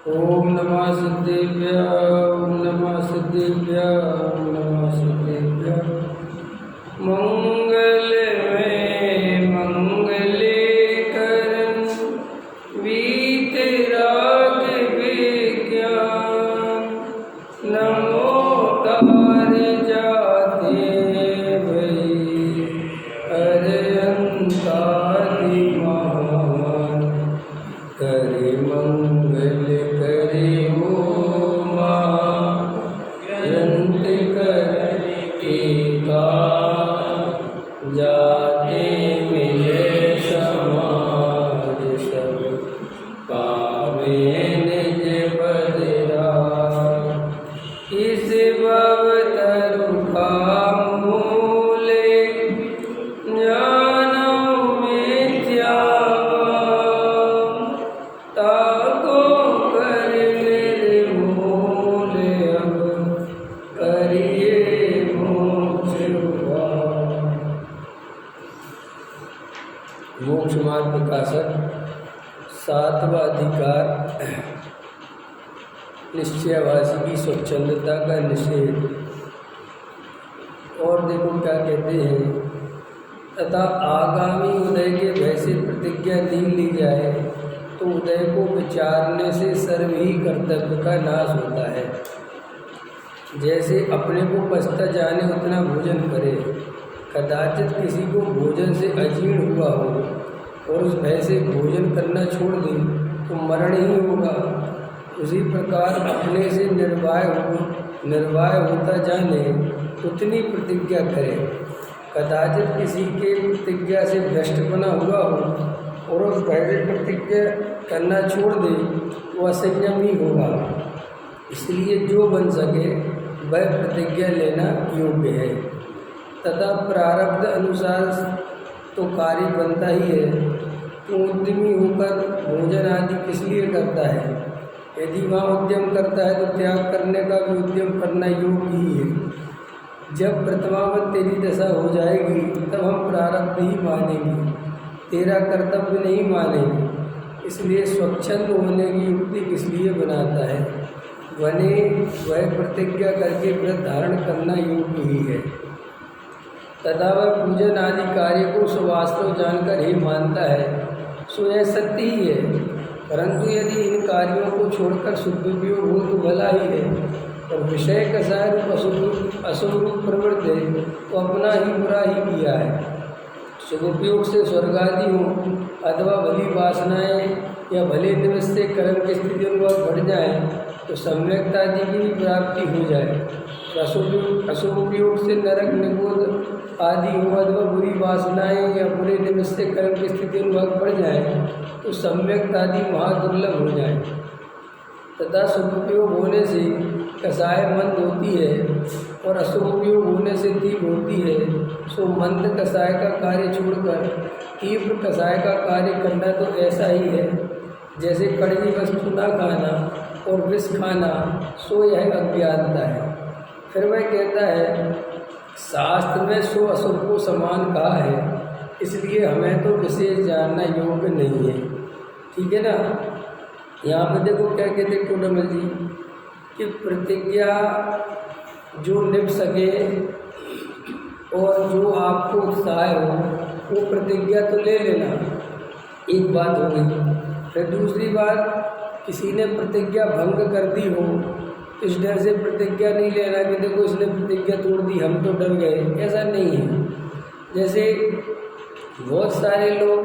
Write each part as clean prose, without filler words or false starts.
ओम नमः सिद्धेभ्यः ओम नमः सिद्धेभ्यः ओम नमः सिद्धेभ्यः। मंगल में मंगले करन वीतराग विज्ञान नमोकार जाते भई अरहंतादि महान करे मंगल करे उमा यंत कर एका जाते मिले समाज सब पावे निज बदरा इस भव तरु मूले ज्ञानो मिथ्या ताको कर निर्मूल अब करिए मोक्ष उपाय। मोक्ष मार्ग प्रकाशक 7वां अधिकार निश्चयवासी की स्वच्छंदता का निषेध। और देखो क्या कहते हैं, तथा आगामी उदय के भय से प्रतिज्ञा ली जाए तो उदय को विचारने से सर्व ही कर्तव्य का नाश होता है। जैसे अपने को पचता जाने उतना भोजन करे, कदाचित किसी को भोजन से अजीर्ण हुआ हो और उस भय से भोजन करना छोड़ दे तो मरण ही होगा। उसी प्रकार अपने से निर्वाय होता जाने उतनी प्रतिज्ञा करे। कदाचित किसी के प्रतिज्ञा से भ्रष्टपना हुआ हो और उस भय से प्रतिज्ञा करना छोड़ दे तो असंयम ही होगा। इसलिए जो बन सके वह प्रतिज्ञा लेना योग्य है। तथा प्रारब्ध अनुसार तो कार्य बनता ही है, तो उद्यमी होकर भोजन आदि किस लिए करता है। यदि वहाँ उद्यम करता है तो त्याग करने का भी उद्यम करना योग्य ही है। जब प्रथमावत तेरी दशा हो जाएगी तब हम प्रारब्ध ही मानेंगे, तेरा कर्तव्य नहीं मानेंगे। इसलिए स्वच्छंद होने की युक्ति किस लिए बनाता है, वने वह प्रतिज्ञा करके व्रत धारण करना योग्य ही है। तथा वह पूजन आदि कार्य को सुवास्तव जानकर ही मानता है, सो यह सत्य ही है। परंतु यदि इन कार्यों को छोड़कर शुद्धोपयोग हो तो भला ही है, और विषय कसाय रूप अशुभ रूप प्रवृत्त है तो अपना ही बुरा ही किया है। शुभोपयोग से स्वर्गादि हो अथवा भली वासनाएँ या भले निमित्त से कर्म की स्थिति अनुभव बढ़ जाए तो सम्यक्तादि की भी प्राप्ति हो जाए। अशुभ उपयोग से नरक निगोद आदि हो अथवा बुरी वासनाएँ या बुरे निमित्त से कर्म की स्थिति अनुभव बढ़ जाए तो सम्यक्तादि महादुर्लभ हो जाए। तथा शुभोपयोग होने से कसाय मंद होती है और अशुभ उपयोग होने से तीव्र होती है। सो मंद कसाय का कार्य छोड़कर तीव्र कसाय का कार्य करना तो ऐसा ही है जैसे कड़वी वस्तु न खाना और विष खाना, सो यह अज्ञानता है। फिर वह कहता है, शास्त्र में सो अशुभ को समान कहा है, इसलिए हमें तो विशेष जानना योग्य नहीं है। ठीक है ना। यहाँ पे देखो क्या कहते टोडरमल जी कि प्रतिज्ञा जो निभ सके और जो आपको उत्साह हो वो प्रतिज्ञा तो ले लेना, एक बात हो गई। फिर दूसरी बात, किसी ने प्रतिज्ञा भंग कर दी हो, इस डर से प्रतिज्ञा नहीं लेना कि देखो इसने प्रतिज्ञा तोड़ दी हम तो डर गए, ऐसा नहीं है। जैसे बहुत सारे लोग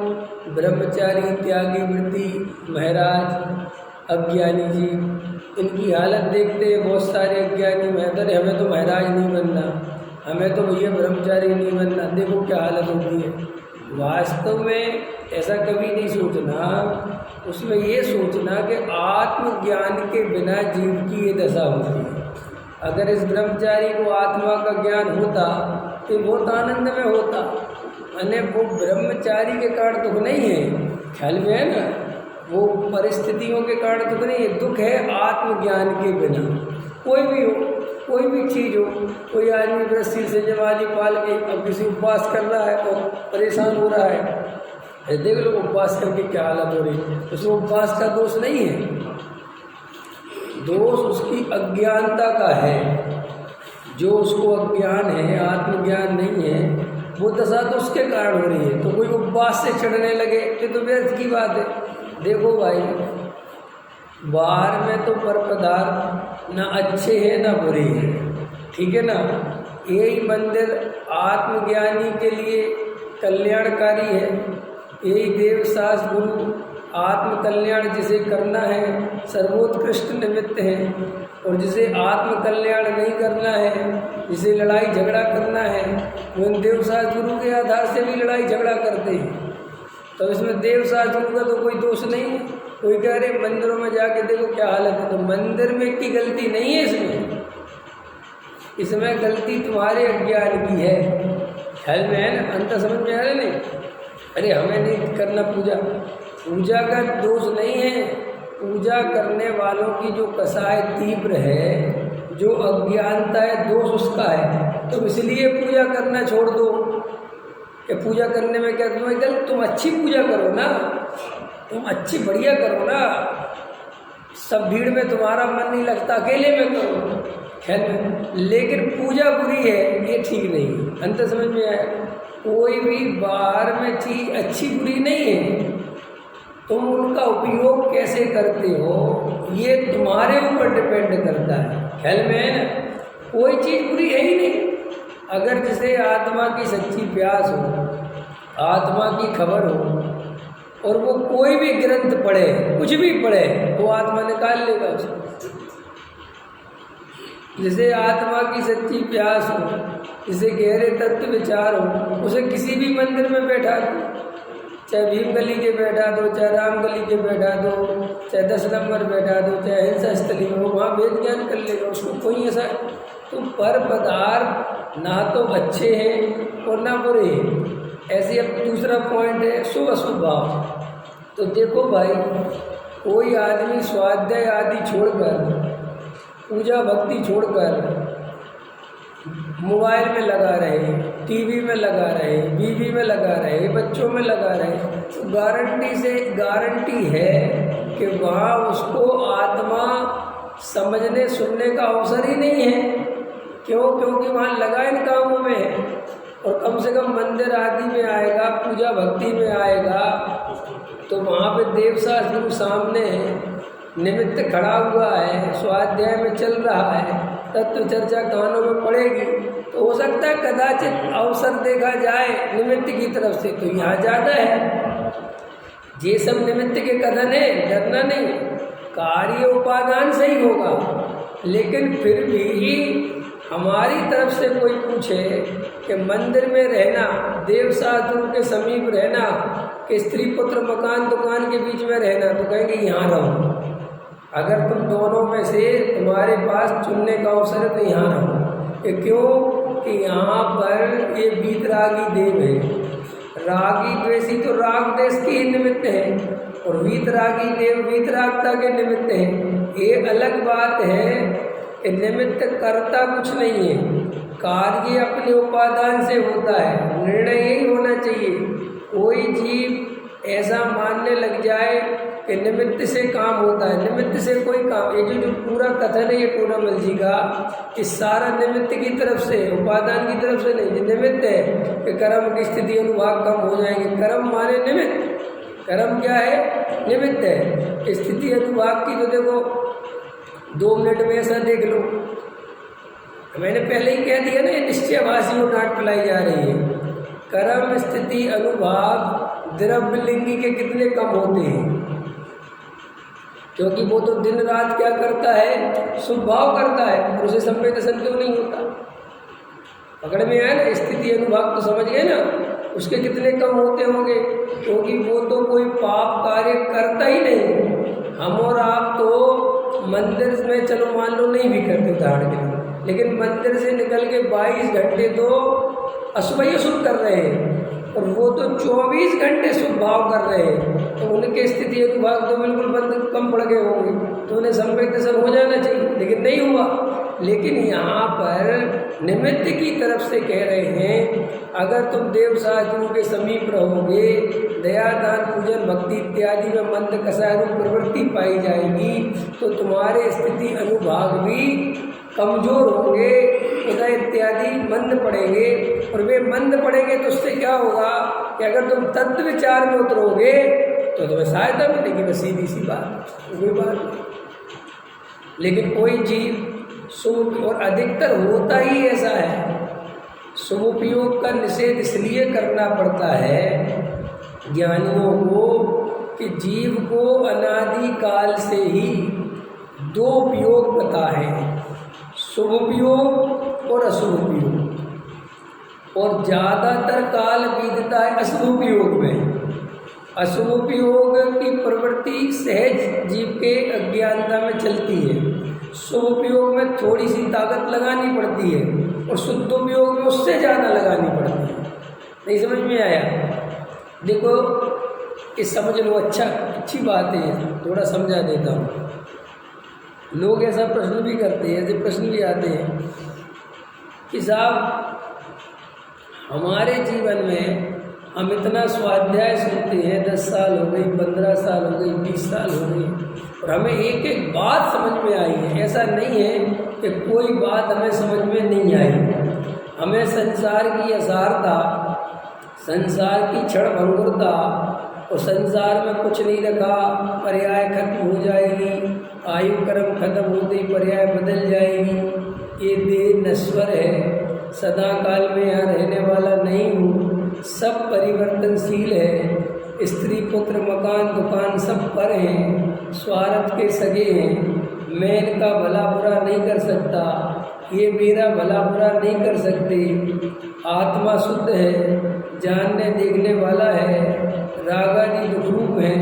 ब्रह्मचारी, त्यागी वृत्ति, महाराज, अज्ञानी जी, इनकी हालत देखते हैं। बहुत सारे अज्ञानी महतर हमें तो महाराज नहीं बनना, हमें तो भैया ब्रह्मचारी नहीं बनना, देखो क्या हालत होती है। वास्तव में ऐसा कभी नहीं सोचना, उसमें ये सोचना कि आत्मज्ञान के बिना जीव की ये दशा होती है। अगर इस ब्रह्मचारी को आत्मा का ज्ञान होता तो बहुत आनंद में होता। अने वो ब्रह्मचारी के कारण दुख नहीं है, ख्याल में है ना, वो परिस्थितियों के कारण दुख नहीं है, दुख है आत्मज्ञान के बिना। कोई भी हो, कोई भी चीज़ हो, कोई आदमी रस्सी से जमाली पाल के अब किसी उपवास कर रहा है और परेशान हो रहा है, देख लो उपवास करके क्या हालत हो रही है, उसमें उपवास का दोष नहीं है। दोष उसकी अज्ञानता का है। जो उसको अज्ञान है, आत्मज्ञान नहीं है, वो दशा तो उसके कारण हो रही है। तो कोई उपवास से चढ़ने लगे ये तो व्यर्थ की बात है। देखो भाई, बाहर में तो पर पदार्थ ना अच्छे हैं ना बुरे हैं, ठीक है ना। यही मंदिर आत्मज्ञानी के लिए कल्याणकारी है। यही देवशास्त्र गुरु आत्म कल्याण जिसे करना है सर्वोत्कृष्ट निमित्त है, और जिसे आत्म कल्याण नहीं करना है, जिसे लड़ाई झगड़ा करना है, वो इन देवशास्त्र गुरु के आधार से भी लड़ाई झगड़ा करते हैं। तो इसमें देवशास्त्र गुरु का तो कोई दोष नहीं है। कोई कह रहे मंदिरों में जाके देखो क्या हालत है, तो मंदिर में की गलती नहीं है इसमें गलती तुम्हारे अज्ञान की है। ख्याल में है ना, अंतर समझ में आ रहा नहीं। अरे हमें नहीं करना पूजा, पूजा का दोष नहीं है। पूजा करने वालों की जो कसाय तीव्र है, जो अज्ञानता है, दोष उसका है। तो इसलिए पूजा करना छोड़ दो कि पूजा करने में क्या तुम्हें गलत, तुम अच्छी पूजा करो ना, तुम अच्छी बढ़िया करो ना। सब भीड़ में तुम्हारा मन नहीं लगता, अकेले में करो, है ना। लेकिन पूजा बुरी है ये ठीक नहीं है। अंतर समझ में आया। कोई भी बाहर में चीज़ अच्छी बुरी नहीं है, तुम उनका उपयोग कैसे करते हो ये तुम्हारे ऊपर डिपेंड करता है। ख्याल में है ना। कोई चीज़ बुरी है ही नहीं। अगर जिसे आत्मा की सच्ची प्यास हो, आत्मा की खबर हो, और वो कोई भी ग्रंथ पढ़े, कुछ भी पढ़े, तो आत्मा निकाल लेगा उसको। जिसे आत्मा की सच्ची प्यास हो, जिसे गहरे तत्व विचार हो, उसे किसी भी मंदिर में बैठा दो, चाहे भीम गली के बैठा दो, चाहे राम गली के बैठा दो, चाहे 10 नंबर बैठा दो, चाहे हिंसा स्थली में हो, वहाँ वेद ज्ञान कर लेगा। उसको कोई ऐसा तो पर पदार्थ ना तो अच्छे हैं और ना बुरे हैं। ऐसे अब दूसरा पॉइंट है शुभ अशुभ भाव। तो देखो भाई, कोई आदमी स्वाध्याय आदि छोड़कर, पूजा भक्ति छोड़कर मोबाइल में लगा रहे, टीवी में लगा रहे, बीवी में लगा रहे, बच्चों में लगा रहे, तो गारंटी है कि वहाँ उसको आत्मा समझने सुनने का अवसर ही नहीं है। क्यों? क्योंकि वहाँ लगा इन कामों में है। और कम से कम मंदिर आदि में आएगा, पूजा भक्ति में आएगा, तो वहाँ पे देवशास्त्र गुरु सामने निमित्त खड़ा हुआ है, स्वाध्याय में चल रहा है, तत्व चर्चा कानों में पड़ेगी, तो हो सकता है कदाचित अवसर देखा जाए निमित्त की तरफ से, तो यहाँ ज़्यादा है। ये सब निमित्त के कथन है, डरना नहीं। कार्य उपादान सही होगा, लेकिन फिर भी हमारी तरफ से कोई पूछे कि मंदिर में रहना, देवशास्त्र के समीप रहना, कि स्त्री पुत्र मकान दुकान के बीच में रहना, तो कहेंगे यहाँ रहो। अगर तुम दोनों में से तुम्हारे पास चुनने का अवसर है तो यहाँ रहो। कि क्यों? कि यहाँ पर ये वीतरागी देव है। रागी द्वेषी तो राग देश की ही निमित्त है, और वीतरागी देव वीतरागता के निमित्त है। ये अलग बात है कि निमित्त करता कुछ नहीं है, कार्य अपने उपादान से होता है। निर्णय यही होना चाहिए। कोई जीव ऐसा मानने लग जाए कि निमित्त से काम होता है, निमित्त से कोई काम, ये जो पूरा कथन है ये टूनामल जी का, इस सारा निमित्त की तरफ से, उपादान की तरफ से नहीं। निमित्त है कि कर्म की स्थिति अनुभाग कम हो जाएंगे। कर्म माने निमित्त, कर्म क्या है? निमित्त है। स्थिति अनुभाग की तो देखो 2 मिनट में ऐसा देख लो, मैंने पहले ही कह दिया ना, ये निश्चयभाषी और डांट पिलाई जा रही है। कर्म स्थिति अनुभाग द्रव्यलिंगी के कितने कम होते हैं, क्योंकि वो तो दिन रात क्या करता है? शुभ भाव करता है, और उसे संवेदन क्यों नहीं होता? पकड़ में आया ना? स्थिति अनुभाग तो समझ गए ना, उसके कितने कम होते होंगे, क्योंकि वो तो कोई पाप कार्य करता ही नहीं। हम और आप तो मंदिर में चलो मान लो नहीं भी करते उदाहरण के लिए, लेकिन मंदिर से निकल के 22 घंटे तो अशुभ ही अशुभ कर रहे हैं, और वो तो 24 घंटे शुभ भाव कर रहे हैं। तो उनके स्थिति अनुभाग तो बिल्कुल बंद कम पड़ गए होंगे, तो उन्हें संवेदनशील हो जाना चाहिए, लेकिन नहीं हुआ। लेकिन यहाँ पर निमित्त की तरफ से कह रहे हैं, अगर तुम देव शास्त्रों के समीप रहोगे, दया दान पूजन भक्ति इत्यादि में मंद कसाय रूप प्रवृत्ति पाई जाएगी, तो तुम्हारे स्थिति अनुभाग भी कमजोर होंगे, उदय इत्यादि मंद पड़ेंगे। और वे मंद पड़ेंगे तो उससे क्या होगा कि अगर तुम तत्व विचार में उतरोगे तो तुम्हें सहायता मिलेगी। बस सीधी सी बात, कोई बात नहीं। लेकिन कोई जीव शुभ, और अधिकतर होता ही ऐसा है, शुभोपयोग का निषेध इसलिए करना पड़ता है ज्ञानियों को कि जीव को अनादि काल से ही दो उपयोग पता है, शुभोपयोग और अशुभोपयोग, और ज़्यादातर काल बीतता है अशुभोपयोग में। अशुभोपयोग की प्रवृत्ति सहज जीव के अज्ञानता में चलती है, शुभोपयोग में थोड़ी सी ताकत लगानी पड़ती है, और शुद्धोपयोग में उससे ज़्यादा लगानी पड़ती है। नहीं समझ में आया? देखो, इस समझ लो, अच्छी बात है, थोड़ा समझा देता हूँ। लोग ऐसा प्रश्न भी करते हैं, ऐसे प्रश्न भी आते हैं कि साहब हमारे जीवन में हम इतना स्वाध्याय सुनते हैं, 10 साल हो गई, 15 साल हो गई, 20 साल हो गई, और हमें एक एक बात समझ में आई है। ऐसा नहीं है कि कोई बात हमें समझ में नहीं आई। हमें संसार की असारता, संसार की क्षण भंगुरता, और संसार में कुछ नहीं रखा, पर्याय खत्म हो जाएगी, आयु कर्म खत्म होते ही पर्याय बदल जाएगी, ये देह नश्वर है, सदा काल में यहाँ रहने वाला नहीं हूँ, सब परिवर्तनशील है, स्त्री पुत्र मकान दुकान सब पर हैं, स्वार्थ के सगे हैं, मैं इनका भला बुरा नहीं कर सकता, ये मेरा भला बुरा नहीं कर सकते, आत्मा शुद्ध है, जानने देखने वाला है, रागादि दुख रूप है,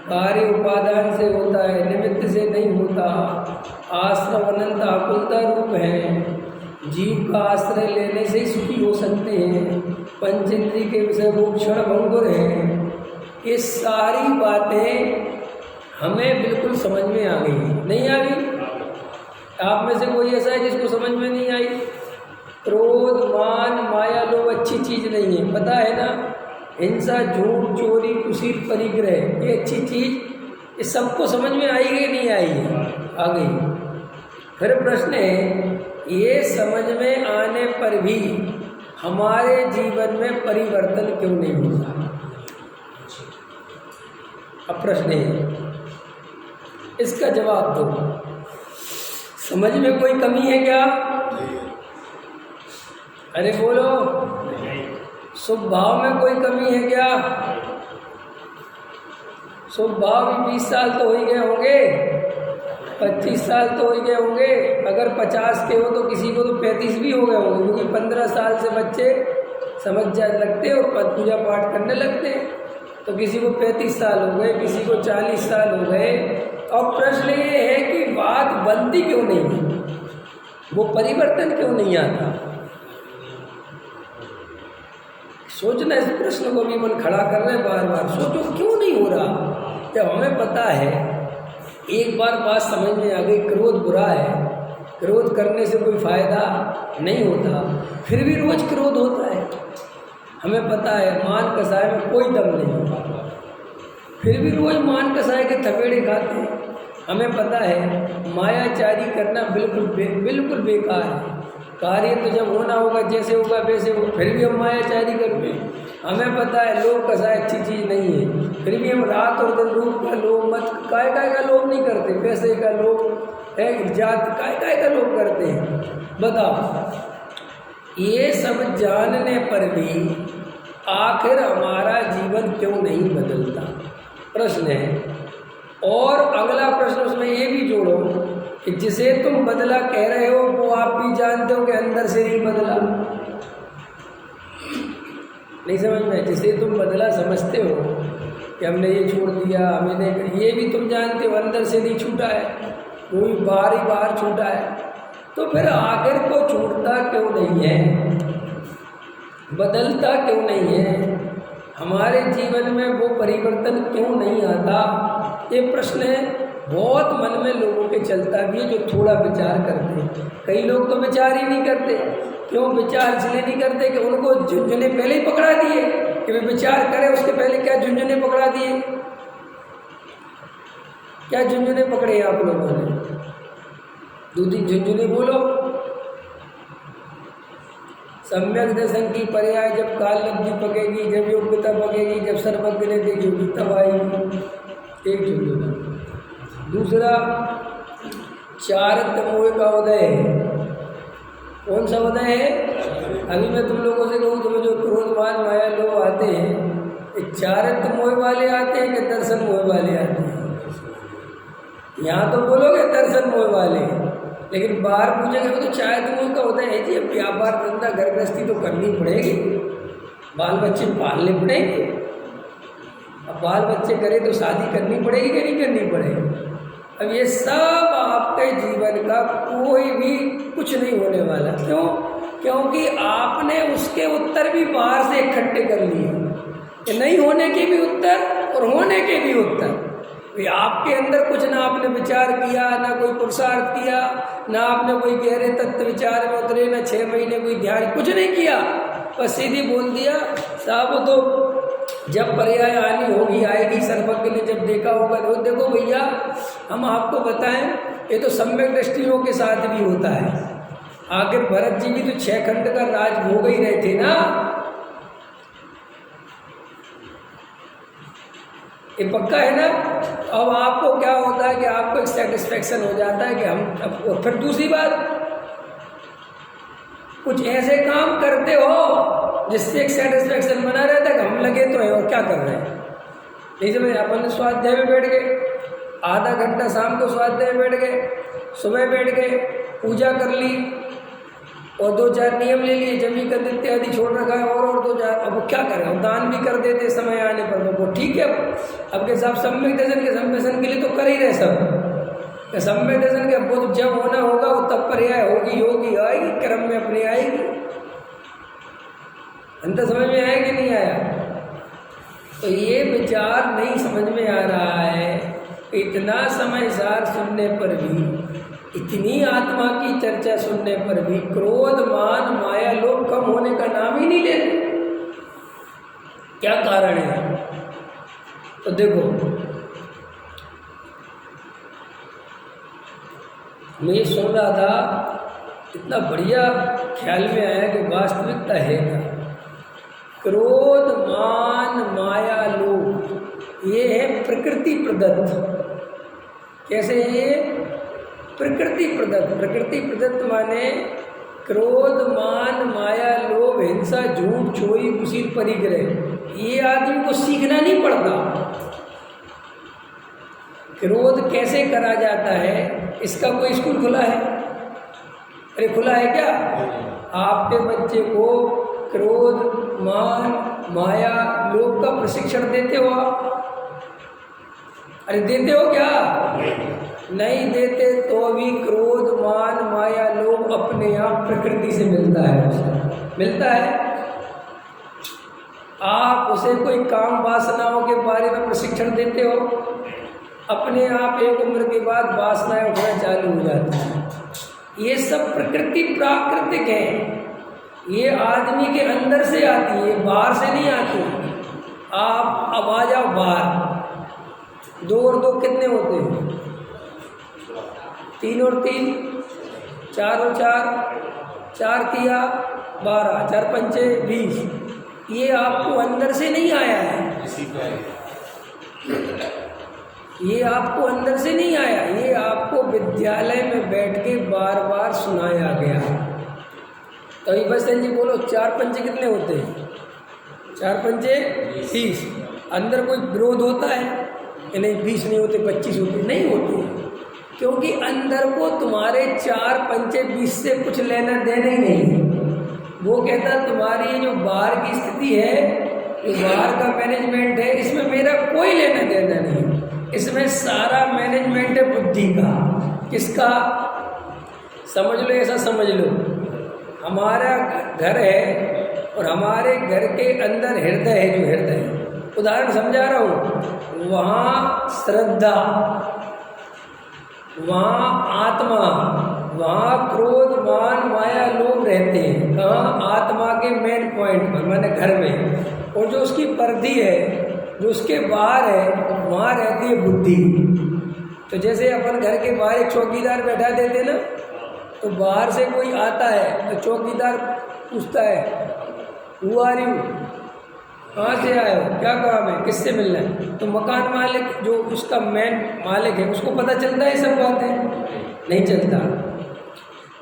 कार्य उपादान से होता है, निमित्त से नहीं होता, आश्रम अनंत आकुलता रूप है, जीव का आश्रय लेने से ही सुखी हो सकते हैं, पंचेंद्री के विषय रूप क्षण भंगुर हैं। ये सारी बातें हमें बिल्कुल समझ में आ गई। नहीं आ गई? आप में से कोई ऐसा है जिसको समझ में नहीं आई? क्रोध मान माया लोभ अच्छी चीज़ नहीं है, पता है ना? हिंसा झूठ चोरी कुशील परिग्रह ये अच्छी चीज़, ये सबको समझ में आई है नहीं आई है? आ गई। फिर प्रश्न है, ये समझ में आने पर भी हमारे जीवन में परिवर्तन क्यों नहीं होता? अब प्रश्न है, इसका जवाब दो। समझ में कोई कमी है क्या? अरे बोलो, शुभ भाव में कोई कमी है क्या? शुभ भाव भी 20 साल तो हो ही गए होंगे, 25 साल तो हो गए होंगे, अगर 50 के हो तो किसी को तो 35 भी हो गए होंगे, क्योंकि 15 साल से बच्चे समझ जाने लगते और पद पूजा पाठ करने लगते हैं, तो किसी को 35 साल हो गए, किसी को 40 साल हो गए। और प्रश्न ये है कि बात बनती क्यों नहीं है, वो परिवर्तन क्यों नहीं आता? सोचना, इस प्रश्न को भी मन खड़ा कर रहे बार बार, सोचो क्यों नहीं हो रहा? जब हमें पता है, एक बार बात समझ में आ गई, क्रोध बुरा है, क्रोध करने से कोई फायदा नहीं होता, फिर भी रोज क्रोध होता है। हमें पता है मान कसाय में कोई दम नहीं होता, फिर भी रोज मान कसाय के थपेड़े खाते हैं। हमें पता है मायाचारी करना बिल्कुल बेकार है, कार्य तो जब होना होगा जैसे होगा वैसे होगा, फिर भी हम मायाचारी करते हैं। हमें पता है लोभ कसाय अच्छी चीज़ नहीं है, फिर भी हम रात और दिन रूप का लोभ मत काय का लोभ नहीं करते, पैसे का लोभ है, जात काय का लोभ करते हैं। बताओ, ये सब जानने पर भी आखिर हमारा जीवन क्यों नहीं बदलता? प्रश्न है। और अगला प्रश्न उसमें ये भी जोड़ो कि जिसे तुम बदला कह रहे हो वो आप भी जानते हो कि अंदर से नहीं बदला। नहीं समझ में? जिसे तुम बदला समझते हो कि हमने ये छोड़ दिया, हमने ये भी तुम जानते हो अंदर से नहीं छूटा है, वो भी बाहर ही बाहर छूटा है। तो फिर आखिर को छूटता क्यों नहीं है, बदलता क्यों नहीं है, हमारे जीवन में वो परिवर्तन क्यों नहीं आता? ये प्रश्न है। बहुत मन में लोगों के चलता भी है जो थोड़ा विचार करते हैं। कई लोग तो विचार ही नहीं करते। क्यों विचार इसलिए नहीं करते कि उनको झुंझुने पहले ही पकड़ा दिए कि वे विचार करें, उसके पहले क्या झुंझुने पकड़ा दिए। क्या झुंझुने पकड़े आप लोगों ने? 2-3 झुंझुने बोलो। सम्यक दर्शन की पर्याय जब काल लब्धि पकेगी, जब योग्यता पकेगी, जब सर्वज्ञ ने देखी होगी तब आएगी। एक झुंझुना। दूसरा, चारित्र मोह का उदय है। कौन सा उदय है? अभी मैं तुम लोगों से कहूँ, तुम्हें जो क्रोध मान माया लोग आते हैं, ये चारित्र मोह वाले आते हैं कि दर्शन मोह वाले आते हैं? यहाँ तो बोलोगे दर्शन मोह वाले, लेकिन बाहर पूछेंगे तो चारित्र मोह का उदय है जी। अब व्यापार धंधा घर गृहस्थी तो करनी पड़ेगी, बाल बच्चे पालने पड़ेंगे। अब बाल बच्चे करें तो शादी करनी पड़ेगी कि नहीं करनी पड़ेगी? अब ये सब आपके जीवन का कोई भी कुछ नहीं होने वाला। क्यों? क्योंकि आपने उसके उत्तर भी बाहर से इकट्ठे कर लिए, कि नहीं होने के भी उत्तर और होने के भी उत्तर। आपके अंदर कुछ ना आपने विचार किया, ना कोई पुरुषार्थ किया, ना आपने कोई गहरे तत्व विचार में उतरे, ना 6 महीने कोई ध्यान, कुछ नहीं किया, बस सीधी बोल दिया साहब तो जब पर्याय आनी होगी आएगी, सर्वज्ञ ने जब देखा होगा। तो देखो भैया, हम आपको बताएं, ये तो सम्यक दृष्टियों के साथ भी होता है। आखिर भरत जी भी तो 6 खंड का राज भोग ही रहे थे ना। ये पक्का है ना। अब आपको क्या होता है कि आपको एक सेटिस्फेक्शन हो जाता है कि हम अब। और फिर दूसरी बात, कुछ ऐसे काम करते हो जिससे एक सेटिस्फेक्शन बना रहता है कि हम लगे तो है और क्या कर रहे हैं। जैसे मैं अपन स्वाध्याय में बैठ गए, आधा घंटा शाम को स्वाध्याय में बैठ गए, सुबह बैठ गए, पूजा कर ली और 2-4 नियम ले लिए, जमी कर देते आदि छोड़ रखा है और 2-4। अब वो क्या करें, हम दान भी कर देते समय आने पर, वो ठीक है। अब के साहब सम्यक दर्शन के संवेशन के लिए तो कर ही रहे सब। सम्यक दर्शन के बुद्ध जब होना होगा वो तब पर्याय होगी, होगी, आएगी क्रम में अपनी आएगी। अंतर समझ में आया कि नहीं आया? तो ये विचार नहीं समझ में आ रहा है। इतना समय सार सुनने पर भी, इतनी आत्मा की चर्चा सुनने पर भी क्रोध मान माया लोग कम होने का नाम ही नहीं लेते। क्या कारण है? तो देखो, मैं ये सुन रहा था, इतना बढ़िया ख्याल में आया कि वास्तविकता है क्या। क्रोध मान माया लोभ ये है प्रकृति प्रदत्त। कैसे है ये? प्रकृति प्रदत्त। प्रकृति प्रदत्त माने क्रोध मान माया लोभ हिंसा झूठ चोरी कुशील परिग्रह, ये आदमी को सीखना नहीं पड़ता। क्रोध कैसे करा जाता है, इसका कोई स्कूल खुला है? अरे खुला है क्या? आपके बच्चे को क्रोध मान माया लोभ का प्रशिक्षण देते हो आप? अरे देते हो क्या? नहीं देते तो भी क्रोध मान माया लोभ अपने आप प्रकृति से मिलता है, उसे मिलता है। आप उसे कोई काम वासनाओं के बारे में प्रशिक्षण देते हो, अपने आप एक उम्र के बाद वासनाएं उठना चालू हो जाती हैं। ये सब प्रकृति प्राकृतिक है, ये आदमी के अंदर से आती है, बाहर से नहीं आती। आप अब आ जाओ बाहर, 2 और 2 कितने होते हैं? 3 और 3 4 और 4 4 तिया 12 4 पंचे 20। ये आपको अंदर से नहीं आया है, ये आपको अंदर से नहीं आया, ये आपको विद्यालय में बैठ के बार बार सुनाया गया। तो अभी बसन जी बोलो, 4 पंचे कितने होते हैं? 4 पंचे 30। अंदर कोई विरोध होता है कि नहीं 20 नहीं होते 25 होते? नहीं होते, क्योंकि अंदर को तुम्हारे 4 पंचे 20 से कुछ लेना देना ही नहीं है। वो कहता तुम्हारी जो बाहर की स्थिति है, जो बाहर का मैनेजमेंट है, इसमें मेरा कोई लेना देना नहीं, इसमें सारा मैनेजमेंट है बुद्धि का। किसका? समझ लो, ऐसा समझ लो, हमारा घर है और हमारे घर के अंदर हृदय है, जो हृदय, उदाहरण समझा रहा हूँ, वहाँ श्रद्धा, वहाँ आत्मा, वहाँ क्रोध मान माया लोभ रहते हैं। कहाँ? आत्मा के मेन पॉइंट पर, माने घर में। और जो उसकी परिधि है, जो उसके बाहर है, वहाँ रहती है बुद्धि। तो जैसे अपन घर के बाहर एक चौकीदार बैठा देते ना, तो बाहर से कोई आता है तो चौकीदार पूछता है, हु आर यू, कहाँ से आए हो, क्या काम है, किससे मिलना है? तो मकान मालिक जो उसका मेन मालिक है उसको पता चलता है सब बातें? नहीं चलता।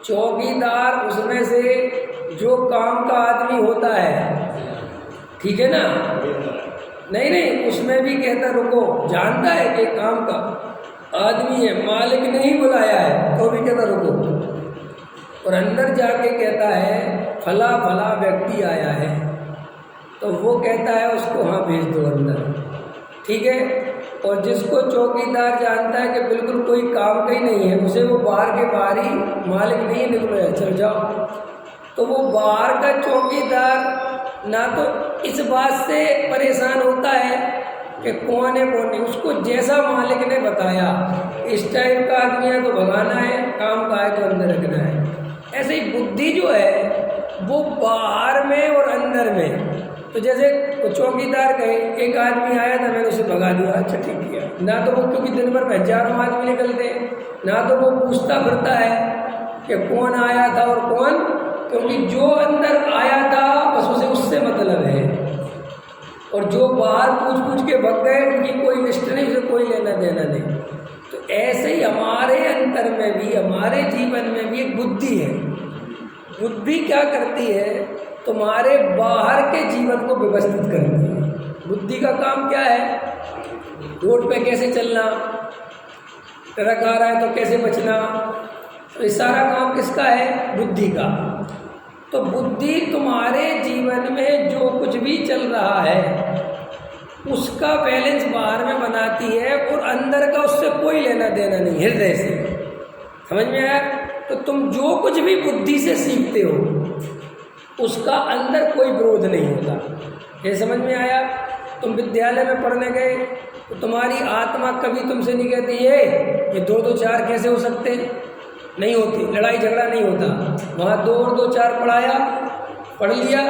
चौकीदार उसमें से जो काम का आदमी होता है, ठीक है ना, नहीं उसमें भी कहता रुको, जानता है कि काम का आदमी है, मालिक ने ही बुलाया है, तो भी कहता रुको। और अंदर जाके कहता है फला फला व्यक्ति आया है, तो वो कहता है उसको हाँ भेज दो अंदर, ठीक है। और जिसको चौकीदार जानता है कि बिल्कुल कोई काम का ही नहीं है, उसे वो बाहर के बाहर ही मालिक नहीं निकले, चल जाओ। तो वो बाहर का चौकीदार ना तो इस बात से परेशान होता है कि कौन है कौन नहीं, उसको जैसा मालिक ने बताया इस टाइप का आदमी है तो भगाना है, काम का है तो अंदर रखना है। ऐसे ही बुद्धि जो है वो बाहर में और अंदर में। तो जैसे चौकीदार कहे एक आदमी आया था, मैंने उसे भगा दिया, अच्छा ठीक किया ना, तो वो क्योंकि दिन भर हजारों आदमी निकलते हैं, ना तो वो पूछता फिरता है कि कौन आया था और कौन, क्योंकि जो अंदर आया था बस उसे उससे मतलब है, और जो बाहर पूछ के भग गए उनकी कोई लिस्ट नहीं, उसे कोई लेना देना नहीं। तो ऐसे ही हमारे अंतर में भी, हमारे जीवन में भी एक बुद्धि है। बुद्धि क्या करती है? तुम्हारे बाहर के जीवन को व्यवस्थित करती है। बुद्धि का काम क्या है? रोड पे कैसे चलना, ट्रक आ रहा है तो कैसे बचना, तो ये सारा काम किसका है? बुद्धि का। तो बुद्धि तुम्हारे जीवन में जो कुछ भी चल रहा है उसका बैलेंस बाहर में बनाती है, और अंदर का उससे कोई लेना देना नहीं, हृदय से। समझ में आया? तो तुम जो कुछ भी बुद्धि से सीखते हो उसका अंदर कोई विरोध नहीं होता। ये समझ में आया? तुम विद्यालय में पढ़ने गए तो तुम्हारी आत्मा कभी तुमसे नहीं कहती ये 2 2 4 कैसे हो सकते, नहीं होती, लड़ाई झगड़ा नहीं होता। वहाँ 2 और 2 4 पढ़ाया, पढ़ लिया,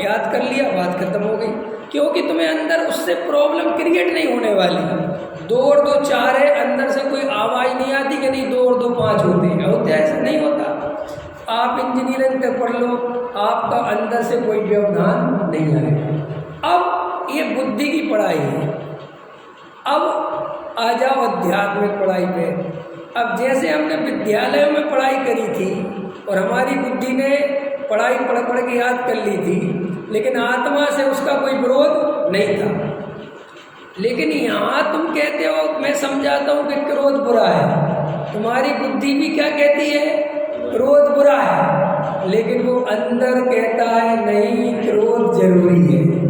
याद कर लिया, बात खत्म हो गई, क्योंकि तुम्हें अंदर उससे प्रॉब्लम क्रिएट नहीं होने वाली। 2 और 2 4 है, अंदर से कोई आवाज़ नहीं आती कि नहीं 2 और 2 5 होते हैं, होते ऐसा नहीं होता। आप इंजीनियरिंग तक पढ़ लो, आपका अंदर से कोई व्यवधान नहीं आएगा। अब ये बुद्धि की पढ़ाई है। अब आ जाओ आध्यात्मिक पढ़ाई पे। अब जैसे हमने विद्यालयों में पढ़ाई करी थी और हमारी बुद्धि ने पढ़ाई पढ़ के याद कर ली थी, लेकिन आत्मा से उसका कोई विरोध नहीं था। लेकिन यहाँ तुम कहते हो, मैं समझाता हूँ कि क्रोध बुरा है, तुम्हारी बुद्धि भी क्या कहती है? क्रोध बुरा है, लेकिन वो अंदर कहता है नहीं, क्रोध जरूरी है।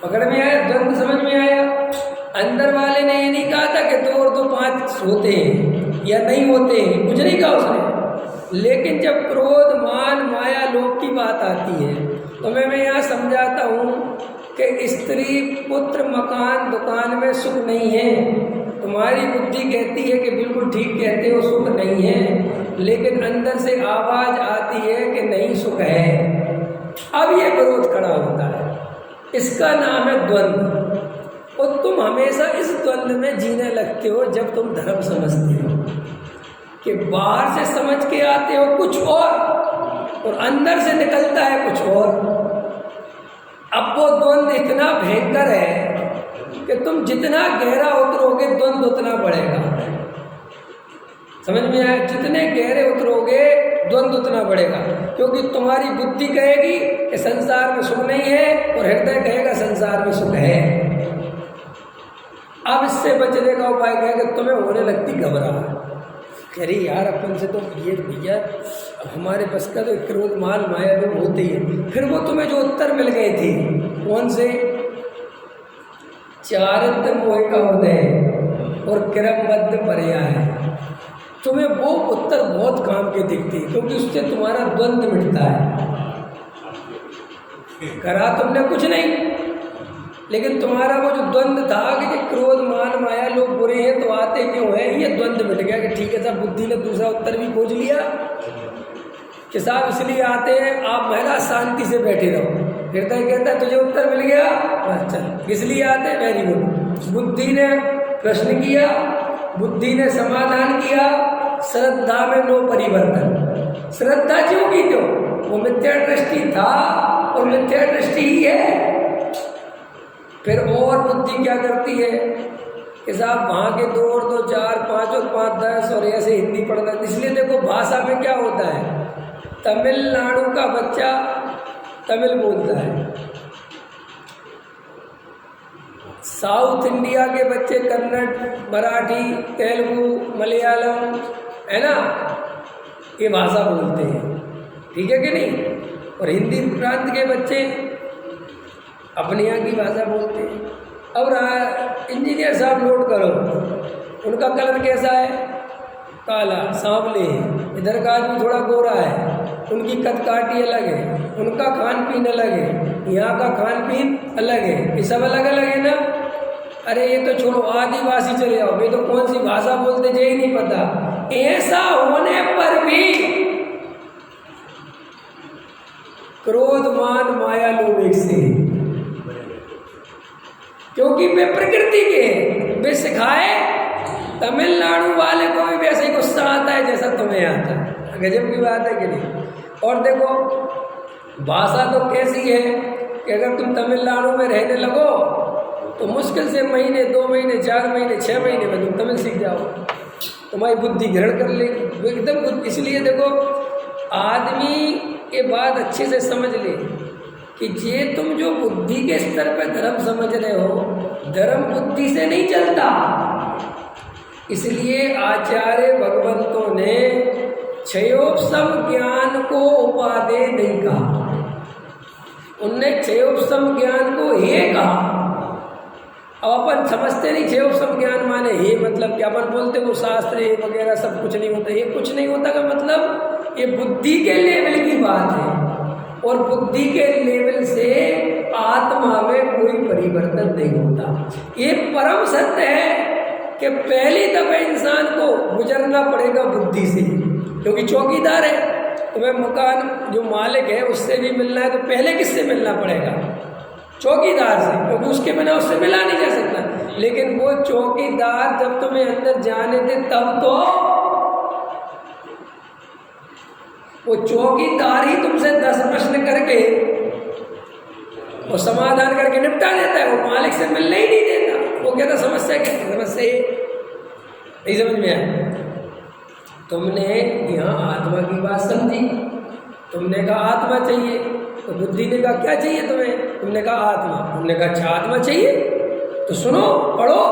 पकड़ में आया? द्वंद्व समझ में आया? अंदर वाले ने ये नहीं कहा था कि 2 और 2 5 होते हैं या नहीं होते हैं, कुछ नहीं कहा उसने। लेकिन जब क्रोध मान माया लोभ की बात आती है तो मैं यहाँ समझाता हूँ कि स्त्री पुत्र मकान दुकान में सुख नहीं है। तुम्हारी बुद्धि कहती है कि बिल्कुल ठीक कहते हो, सुख नहीं है, लेकिन अंदर से आवाज़ आती है कि नहीं, सुख है। अब ये विरोध खड़ा होता है, इसका नाम है द्वंद्व। और तुम हमेशा इस द्वंद्व में जीने लगते हो जब तुम धर्म समझते हो कि बाहर से समझ के आते हो कुछ और अंदर से निकलता है कुछ और। अब वो द्वंद्व इतना भयंकर है कि तुम जितना गहरा उतरोगे द्वंद्व उतना बढ़ेगा। समझ में आया? जितने गहरे उतरोगे द्वंद्व उतना बढ़ेगा, क्योंकि तुम्हारी बुद्धि कहेगी कि संसार में सुख नहीं है और हृदय कहेगा संसार में सुख है। अब इससे बचने का उपाय क्या है कि तुम्हें होने लगती घबराहट, अरे यार अपन से तो ये भैया हमारे बस का तो क्रोध मान माया लोग होते ही है। फिर वो तुम्हें जो उत्तर मिल गए थे, कौन से? चारित्र मोह का उदय और क्रमबद्ध पर्याय। तुम्हें वो उत्तर बहुत काम के दिखते हैं, क्योंकि उससे तुम्हारा द्वंद्व मिटता है। करा तुमने कुछ नहीं, लेकिन तुम्हारा वो जो द्वंद्व था कि क्रोध मान माया लोग बुरे हैं तो आते क्यों हैं, ये द्वंद्व मिट गया कि ठीक है साहब, बुद्धि ने दूसरा उत्तर भी खोज लिया कि साहब इसलिए आते हैं आप महिला शांति से बैठे रहो। हृदय कहता है तुझे उत्तर मिल गया, बस चल। इसलिए आते हैं, वेरी गुड। बुद्धि ने प्रश्न किया, बुद्धि ने समाधान किया, श्रद्धा में नो परिवर्तन। श्रद्धा क्यों की क्यों, वो मिथ्या दृष्टि था और मिथ्या दृष्टि ही है। फिर और बुद्धि क्या करती है कि साहब वहाँ के 2 और 2 4, 5 और 5 10 और ऐसे हिंदी पढ़ना। इसलिए देखो भाषा में क्या होता है, तमिलनाडु का बच्चा तमिल बोलता है, साउथ इंडिया के बच्चे कन्नड़, मराठी, तेलुगु, मलयालम, है ना, ये भाषा बोलते हैं, ठीक है कि नहीं। और हिंदी प्रांत के बच्चे अपने यहाँ की भाषा बोलते हैं। अब इंजीनियर साहब नोट करो, उनका कलर कैसा है, काला, सांवले है। इधर का आदमी थोड़ा गोरा है, उनकी कदकाठी अलग है, उनका खान पीन अलग है, यहाँ का खान पीन अलग है, ये सब अलग अलग है ना। अरे ये तो छोड़ो, आदिवासी चले जाओ, ये तो कौन सी भाषा बोलते ये ही नहीं पता। ऐसा होने पर भी क्रोध मान माया लोग एक से, क्योंकि वे प्रकृति के, वे सिखाए तमिलनाडु वाले को भी वैसे ही गुस्सा आता है जैसा तुम्हें आता है। गजब की बात है कि नहीं। और देखो भाषा तो कैसी है कि अगर तुम तमिलनाडु में रहने लगो तो मुश्किल से महीने, 2 महीने, 4 महीने, 6 महीने में तुम तमिल सीख जाओ, तुम्हारी बुद्धि ग्रहण कर लेगी एकदम। इसलिए देखो आदमी ये बात अच्छे से समझ ले कि ये तुम जो बुद्धि के स्तर पर धर्म समझ रहे हो, धर्म बुद्धि से नहीं चलता। इसलिए आचार्य भगवंतों ने क्षयोपशम ज्ञान को उपादेय नहीं कहा, उनने क्षयोपशम ज्ञान को हे कहा। अब अपन समझते नहीं क्षयोपशम ज्ञान माने हे मतलब क्या, अपन बोलते वो शास्त्र ये वगैरह सब कुछ नहीं होता। ये कुछ नहीं होता का मतलब ये बुद्धि के लेवल की बात है, और बुद्धि के लेवल से आत्मा में कोई परिवर्तन नहीं होता। ये परम सत्य है कि पहली दफे इंसान को गुजरना पड़ेगा बुद्धि से, क्योंकि चौकीदार है, तुम्हें मकान जो मालिक है उससे भी मिलना है तो पहले किससे मिलना पड़ेगा, चौकीदार से, क्योंकि उसके बिना उससे मिला नहीं जा सकता। लेकिन वो चौकीदार जब तुम्हें अंदर जाने थे तब तो वो चौकीदार ही तुमसे 10 प्रश्न करके और समाधान करके निपटा देता है, वो मालिक से मिलने ही नहीं देता। वो कहता समस्या क्या, समस्या ये नहीं समझ में आया। तुमने यहाँ आत्मा की बात समझी, तुमने कहा आत्मा चाहिए, तो बुद्धि ने कहा क्या चाहिए तुम्हें, तुमने कहा आत्मा, तुमने कहा अच्छा आत्मा चाहिए तो सुनो पढ़ो,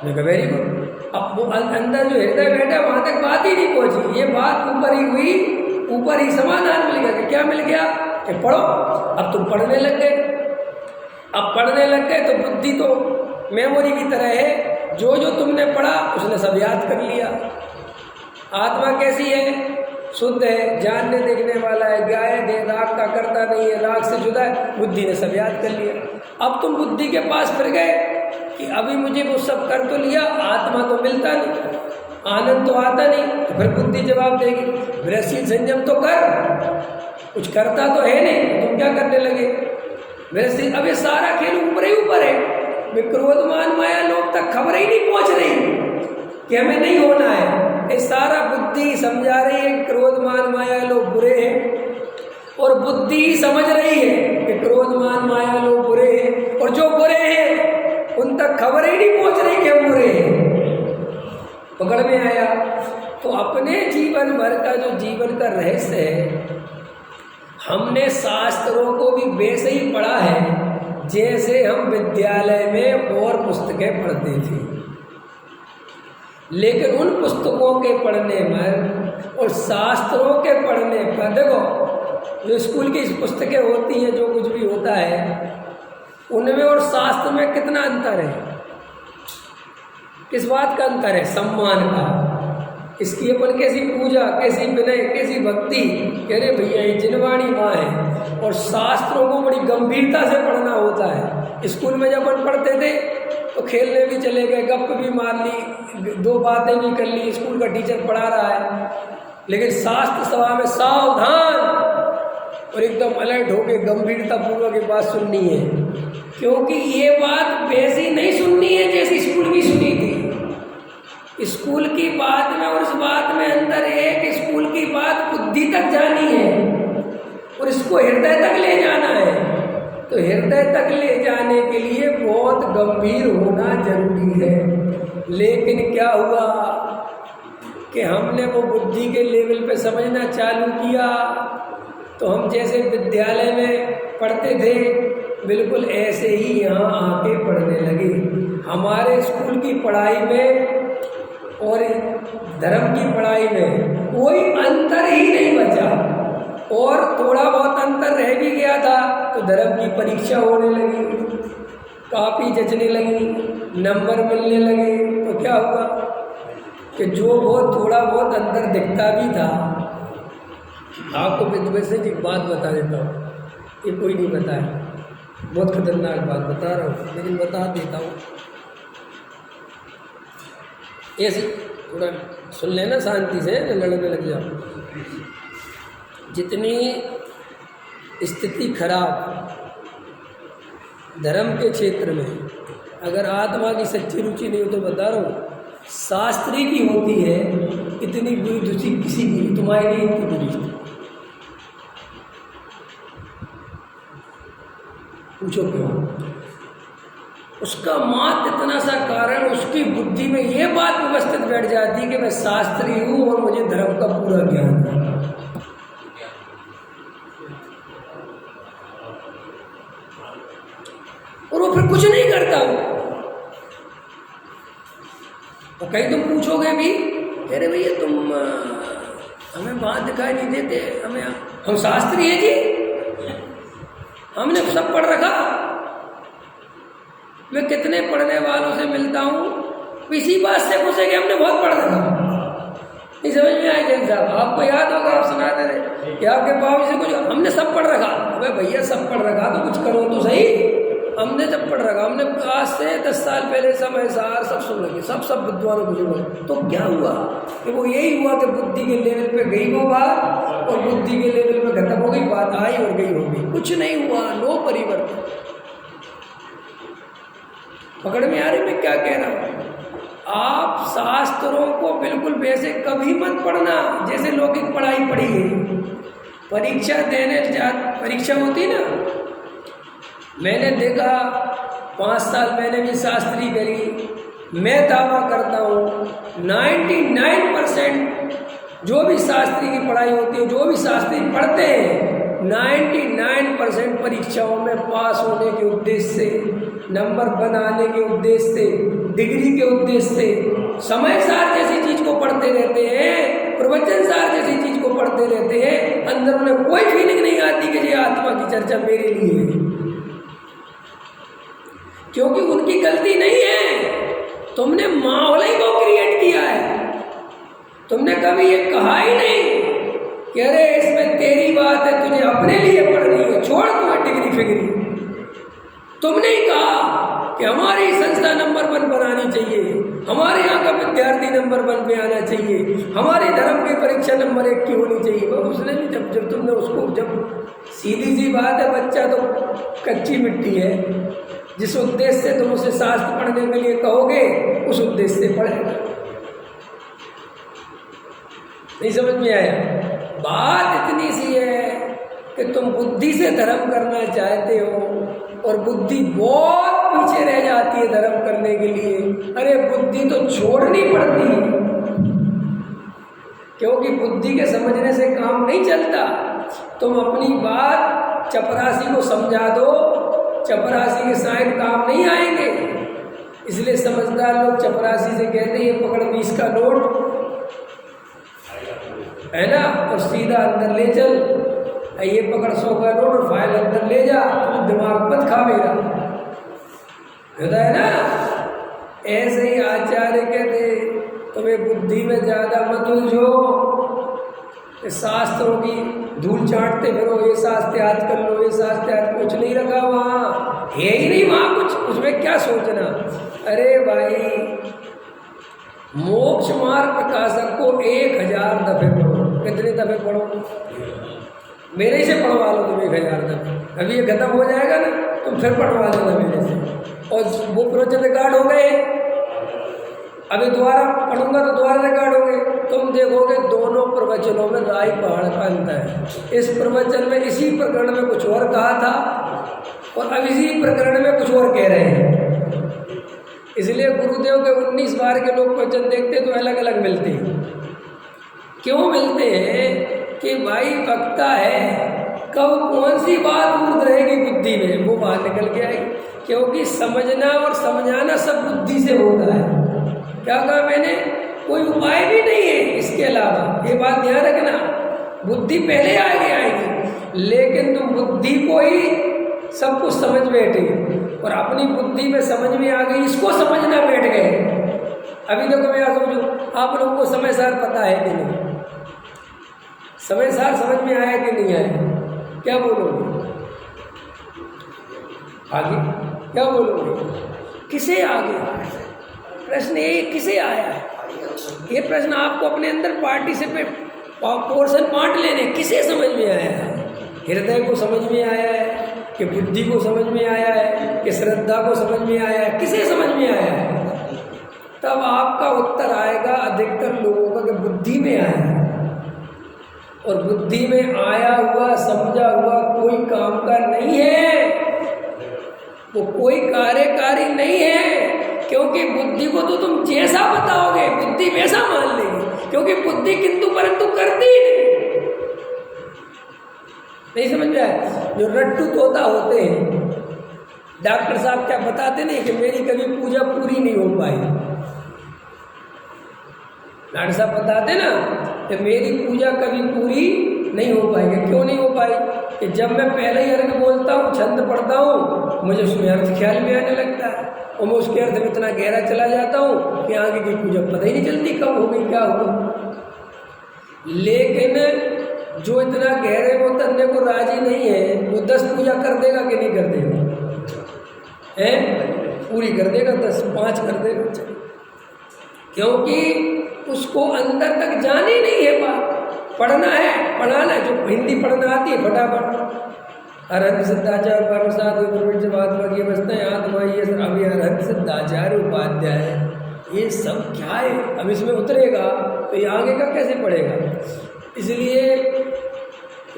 मैंने कहा वेरी गुड। अब वो अंदर जो हृदय बैठा वहाँ तक बात ही नहीं पहुँची, ये बात ऊपर ही हुई, ऊपर ही समाधान मिल गया कि क्या मिल गया कि पढ़ो। अब तुम पढ़ने लग गए, अब पढ़ने लग गए तो बुद्धि तो मेमोरी की तरह है, जो जो तुमने पढ़ा उसने सब याद कर लिया। आत्मा कैसी है, शुद्ध है, जानने देखने वाला है, गायब है, राग का करता नहीं है, राग से जुदा है, बुद्धि ने सब याद कर लिया। अब तुम बुद्धि के पास फिर गए कि अभी मुझे वो सब कर तो लिया, आत्मा तो मिलता नहीं, आनंद तो आता नहीं, तो फिर बुद्धि जवाब देगी वृषि संयम तो कर, कुछ करता तो है नहीं, तुम क्या करने लगे वृषि। अब ये सारा खेल ऊपर ही ऊपर है, वे क्रोधमान माया लोग तक खबर ही नहीं पहुंच रही कि हमें नहीं होना है। ये सारा बुद्धि समझा रही है क्रोधमान माया लोग बुरे हैं, और बुद्धि समझ रही है कि क्रोधमान माया लोग बुरे हैं, और जो बुरे हैं उन तक खबर ही नहीं पहुंच रही कि हम बुरे हैं। पकड़ में आया। तो अपने जीवन भर का जो जीवन का रहस्य है, हमने शास्त्रों को भी वैसे ही पढ़ा है जैसे हम विद्यालय में और पुस्तकें पढ़ते थे। लेकिन उन पुस्तकों के पढ़ने में और शास्त्रों के पढ़ने पर, देखो जो स्कूल की पुस्तकें होती हैं, जो कुछ भी होता है उनमें और शास्त्र में कितना अंतर है, किस बात का अंतर है, सम्मान का। इसकी अपन कैसी पूजा, कैसी विनय, कैसी भक्ति। कह रहे भैया ये जिनवाणी माँ है और शास्त्रों को बड़ी गंभीरता से पढ़ना होता है। स्कूल में जब अपन पढ़ते थे तो खेलने भी चले गए, गप भी मार ली, दो बातें भी कर ली, स्कूल का टीचर पढ़ा रहा है, लेकिन शास्त्र सभा में सावधान और एकदम अलर्ट होकर गंभीरता पूर्वक ये बात सुननी है, क्योंकि ये बात वैसी नहीं सुननी है जैसी स्कूल की सुनी थी। स्कूल की बात में और उस बात में अंतर है कि स्कूल की बात बुद्धि तक जानी है और इसको हृदय तक ले जाना है। तो हृदय तक ले जाने के लिए बहुत गंभीर होना जरूरी है। लेकिन क्या हुआ कि हमने वो बुद्धि के लेवल पे समझना चालू किया, तो हम जैसे विद्यालय में पढ़ते थे बिल्कुल ऐसे ही यहाँ आके पढ़ने लगे। हमारे स्कूल की पढ़ाई में और धर्म की पढ़ाई में कोई अंतर ही नहीं बचा, और थोड़ा बहुत अंतर रह भी गया था तो धर्म की परीक्षा होने लगी, कॉपी जचने लगी, नंबर मिलने लगे। तो क्या हुआ कि जो बहुत थोड़ा बहुत अंतर दिखता भी था, आपको वैसे एक बात बता देता हूँ, ये कोई नहीं बताया, बहुत खतरनाक बात बता रहा हूँ लेकिन बता देता हूँ, ऐसे थोड़ा सुन लेना शांति से, लड़ने लग जाओ। जितनी स्थिति खराब धर्म के क्षेत्र में, अगर आत्मा की सच्ची रुचि नहीं हो तो बता रहा हूँ शास्त्री की होती है, इतनी बुरी रुचि किसी की तुम्हारी नहीं, इतनी बुरी। पूछो क्यों? उसका मात्र इतना सा कारण, उसकी बुद्धि में ये बात व्यवस्थित बैठ जाती कि मैं शास्त्री हूँ और मुझे धर्म का पूरा ज्ञान है। और वो फिर कुछ नहीं करता वो। और कहीं तुम पूछोगे भी, कह रहे भैया तुम हमें बात दिखाई नहीं देते, हम शास्त्री हैं जी, हमने सब पढ़ रखा। मैं कितने पढ़ने वालों से मिलता हूँ, इसी बात से पूछे कि हमने बहुत पढ़ रखा। नहीं समझ में आए जैन साहब, आपको याद होगा, आप सुनाते थे कि आपके बाबू से कुछ हमने सब पढ़ रखा। अबे भैया सब पढ़ रखा तो कुछ करो तो सही। हमने जब पढ़ रखा, हमने आज से 10 साल पहले समय सार सब सुन लगे, सब विद्वानों को सुन। तो क्या हुआ कि वो यही हुआ कि बुद्धि के लेवल पे गई वो बात और बुद्धि के लेवल पे खत्म हो गई, बात आई और गई हो गई, कुछ नहीं हुआ, नो परिवर्तन। पकड़ में आ रही मैं क्या कह रहा हूँ? आप शास्त्रों को बिल्कुल वैसे कभी मत पढ़ना जैसे लौकिक पढ़ाई पढ़ी है। परीक्षा देने परीक्षा होती ना, मैंने देखा 5 साल मैंने भी शास्त्री करी, मैं दावा करता हूँ 99% जो भी शास्त्री की पढ़ाई होती है, जो भी शास्त्री पढ़ते हैं, 99% परीक्षाओं में पास होने के उद्देश्य से, नंबर बनाने के उद्देश्य से, डिग्री के उद्देश्य से, समय सार जैसी चीज को पढ़ते रहते हैं, प्रवचन सार जैसी चीज को पढ़ते रहते हैं। अंदर उन्हें कोई फीलिंग नहीं आती कि ये आत्मा की चर्चा मेरे लिए है, क्योंकि उनकी गलती नहीं है, तुमने माहौल ही को क्रिएट किया है। तुमने कभी ये कहा ही नहीं कि अरे इसमें तेरी बात है, तुझे अपने लिए पढ़नी है, छोड़ तुम्हें डिग्री फिग्री। तुमने ही कहा कि हमारी संस्था नंबर 1 बनानी चाहिए, हमारे यहाँ का विद्यार्थी नंबर 1 पे आना चाहिए, हमारे धर्म की परीक्षा नंबर 1 की होनी चाहिए। उसने भी जब तुमने उसको, जब सीधी सी बात है, बच्चा तो कच्ची मिट्टी है, जिस उद्देश्य से तुम उसे शास्त्र पढ़ने के लिए कहोगे उस उद्देश्य से पढ़ेगा। नहीं समझ में आया? बात इतनी सी है कि तुम बुद्धि से धर्म करना चाहते हो और बुद्धि बहुत पीछे रह जाती है धर्म करने के लिए। अरे बुद्धि तो छोड़नी पड़ती है, क्योंकि बुद्धि के समझने से काम नहीं चलता। तुम अपनी बात चपरासी को समझा दो, चपरासी के साइड काम नहीं आएंगे। इसलिए समझदार लोग चपरासी से कहते हैं ये पकड़ 20 का नोट है ना, और सीधा अंदर ले चल, ये पकड़ 100 का नोट और फाइल अंदर ले जा, तुम दिमाग मत खा मेरा, होता है ना। ऐसे ही आचार्य कहते तुम्हें बुद्धि में ज़्यादा मत उलझो, शास्त्रों की धूल चाटते फिरो, ये शास्त्र याद कर लो, ये शास्त्र याद, कुछ नहीं रखा वहाँ, है ही नहीं वहाँ कुछ, उसमें क्या सोचना। अरे भाई मोक्ष मार्ग प्रकाशक को 1000 दफे पढ़ो। कितने दफे पढ़ो? मेरे से पढ़वा लो तुम 1000 दफे। अभी ये खत्म हो जाएगा ना, तुम फिर पढ़वा लेना मेरे से। और वो प्रोजेक्ट रिकॉर्ड हो गए, अभी दोबारा पढ़ूंगा तो दोबारा रिकॉर्ड हो गए। तुम देखोगे दोनों प्रवचनों में राई पहाड़ का अंतर है। इस प्रवचन में इसी प्रकरण में कुछ और कहा था और अब इसी प्रकरण में कुछ और कह रहे हैं। इसलिए गुरुदेव के 19 बार के लोग प्रवचन देखते तो अलग अलग मिलते हैं। क्यों मिलते हैं? कि भाई वक्ता है, कब कौन सी बात दूर रहेगी बुद्धि में, वो बाहर निकल के आएगी। क्योंकि समझना और समझाना सब बुद्धि से होता है। क्या कहा मैंने? कोई उपाय भी नहीं है इसके अलावा, ये बात ध्यान रखना। बुद्धि पहले आगे आएगी, लेकिन तुम बुद्धि को ही सब कुछ समझ बैठे और अपनी बुद्धि में समझ में आ गई, इसको समझना बैठ गए। अभी देखो मैं समझू, आप लोगों को समय सार पता है कि नहीं? समय सार समझ में आया कि नहीं आया? क्या बोलोगे? आगे क्या बोलोगे? किसे आगे? प्रश्न ये किसे आया है? ये प्रश्न आपको अपने अंदर पार्टिसिपेट पोर्शन बांट लेने, किसे समझ में आया है? हृदय को समझ में आया है कि बुद्धि को समझ में आया है कि श्रद्धा को समझ में आया है? किसे समझ में आया है? तब आपका उत्तर आएगा अधिकतर लोगों का कि बुद्धि में आया है। और बुद्धि में आया हुआ समझा हुआ कोई काम का नहीं है, वो कोई कार्यकारी नहीं है। क्योंकि बुद्धि को तो तुम जैसा बताओगे बुद्धि वैसा मान लेगी, क्योंकि बुद्धि किंतु परंतु करती ही नहीं समझ में आया? जो रट्टू तोता होते हैं, डॉक्टर साहब क्या बताते नहीं कि मेरी कभी पूजा पूरी नहीं हो पाई। डॉक्टर साहब बताते ना कि मेरी पूजा कभी पूरी नहीं हो पाएगी। क्यों नहीं हो पाई? कि जब मैं पहले ही अर्घ बोलता हूँ, छंद पढ़ता हूँ, मुझे उसमें अर्थ ख्याल में आने लगता है और मैं उसके अर्थ में इतना गहरा चला जाता हूँ कि आगे की पूजा पता ही नहीं चलती कब हो गई क्या हुआ। लेकिन जो इतना गहरे में उतरने को राजी नहीं है, वो 10 पूजा कर देगा कि नहीं कर देगा? है पूरी कर देगा, 10 5 कर देगा, क्योंकि उसको अंदर तक जानी नहीं है बात। पढ़ना है, पढ़ाना है, जो हिंदी पढ़ना आती है फटाफट अरहंत सिद्धाचार्य उपाध्याय महात्मा की अवस्था है, आत्मा ये अभी अरहंत सिद्धाचार्य उपाध्याय ये सब क्या है? अब इसमें उतरेगा तो ये आगे का कैसे पढ़ेगा? इसलिए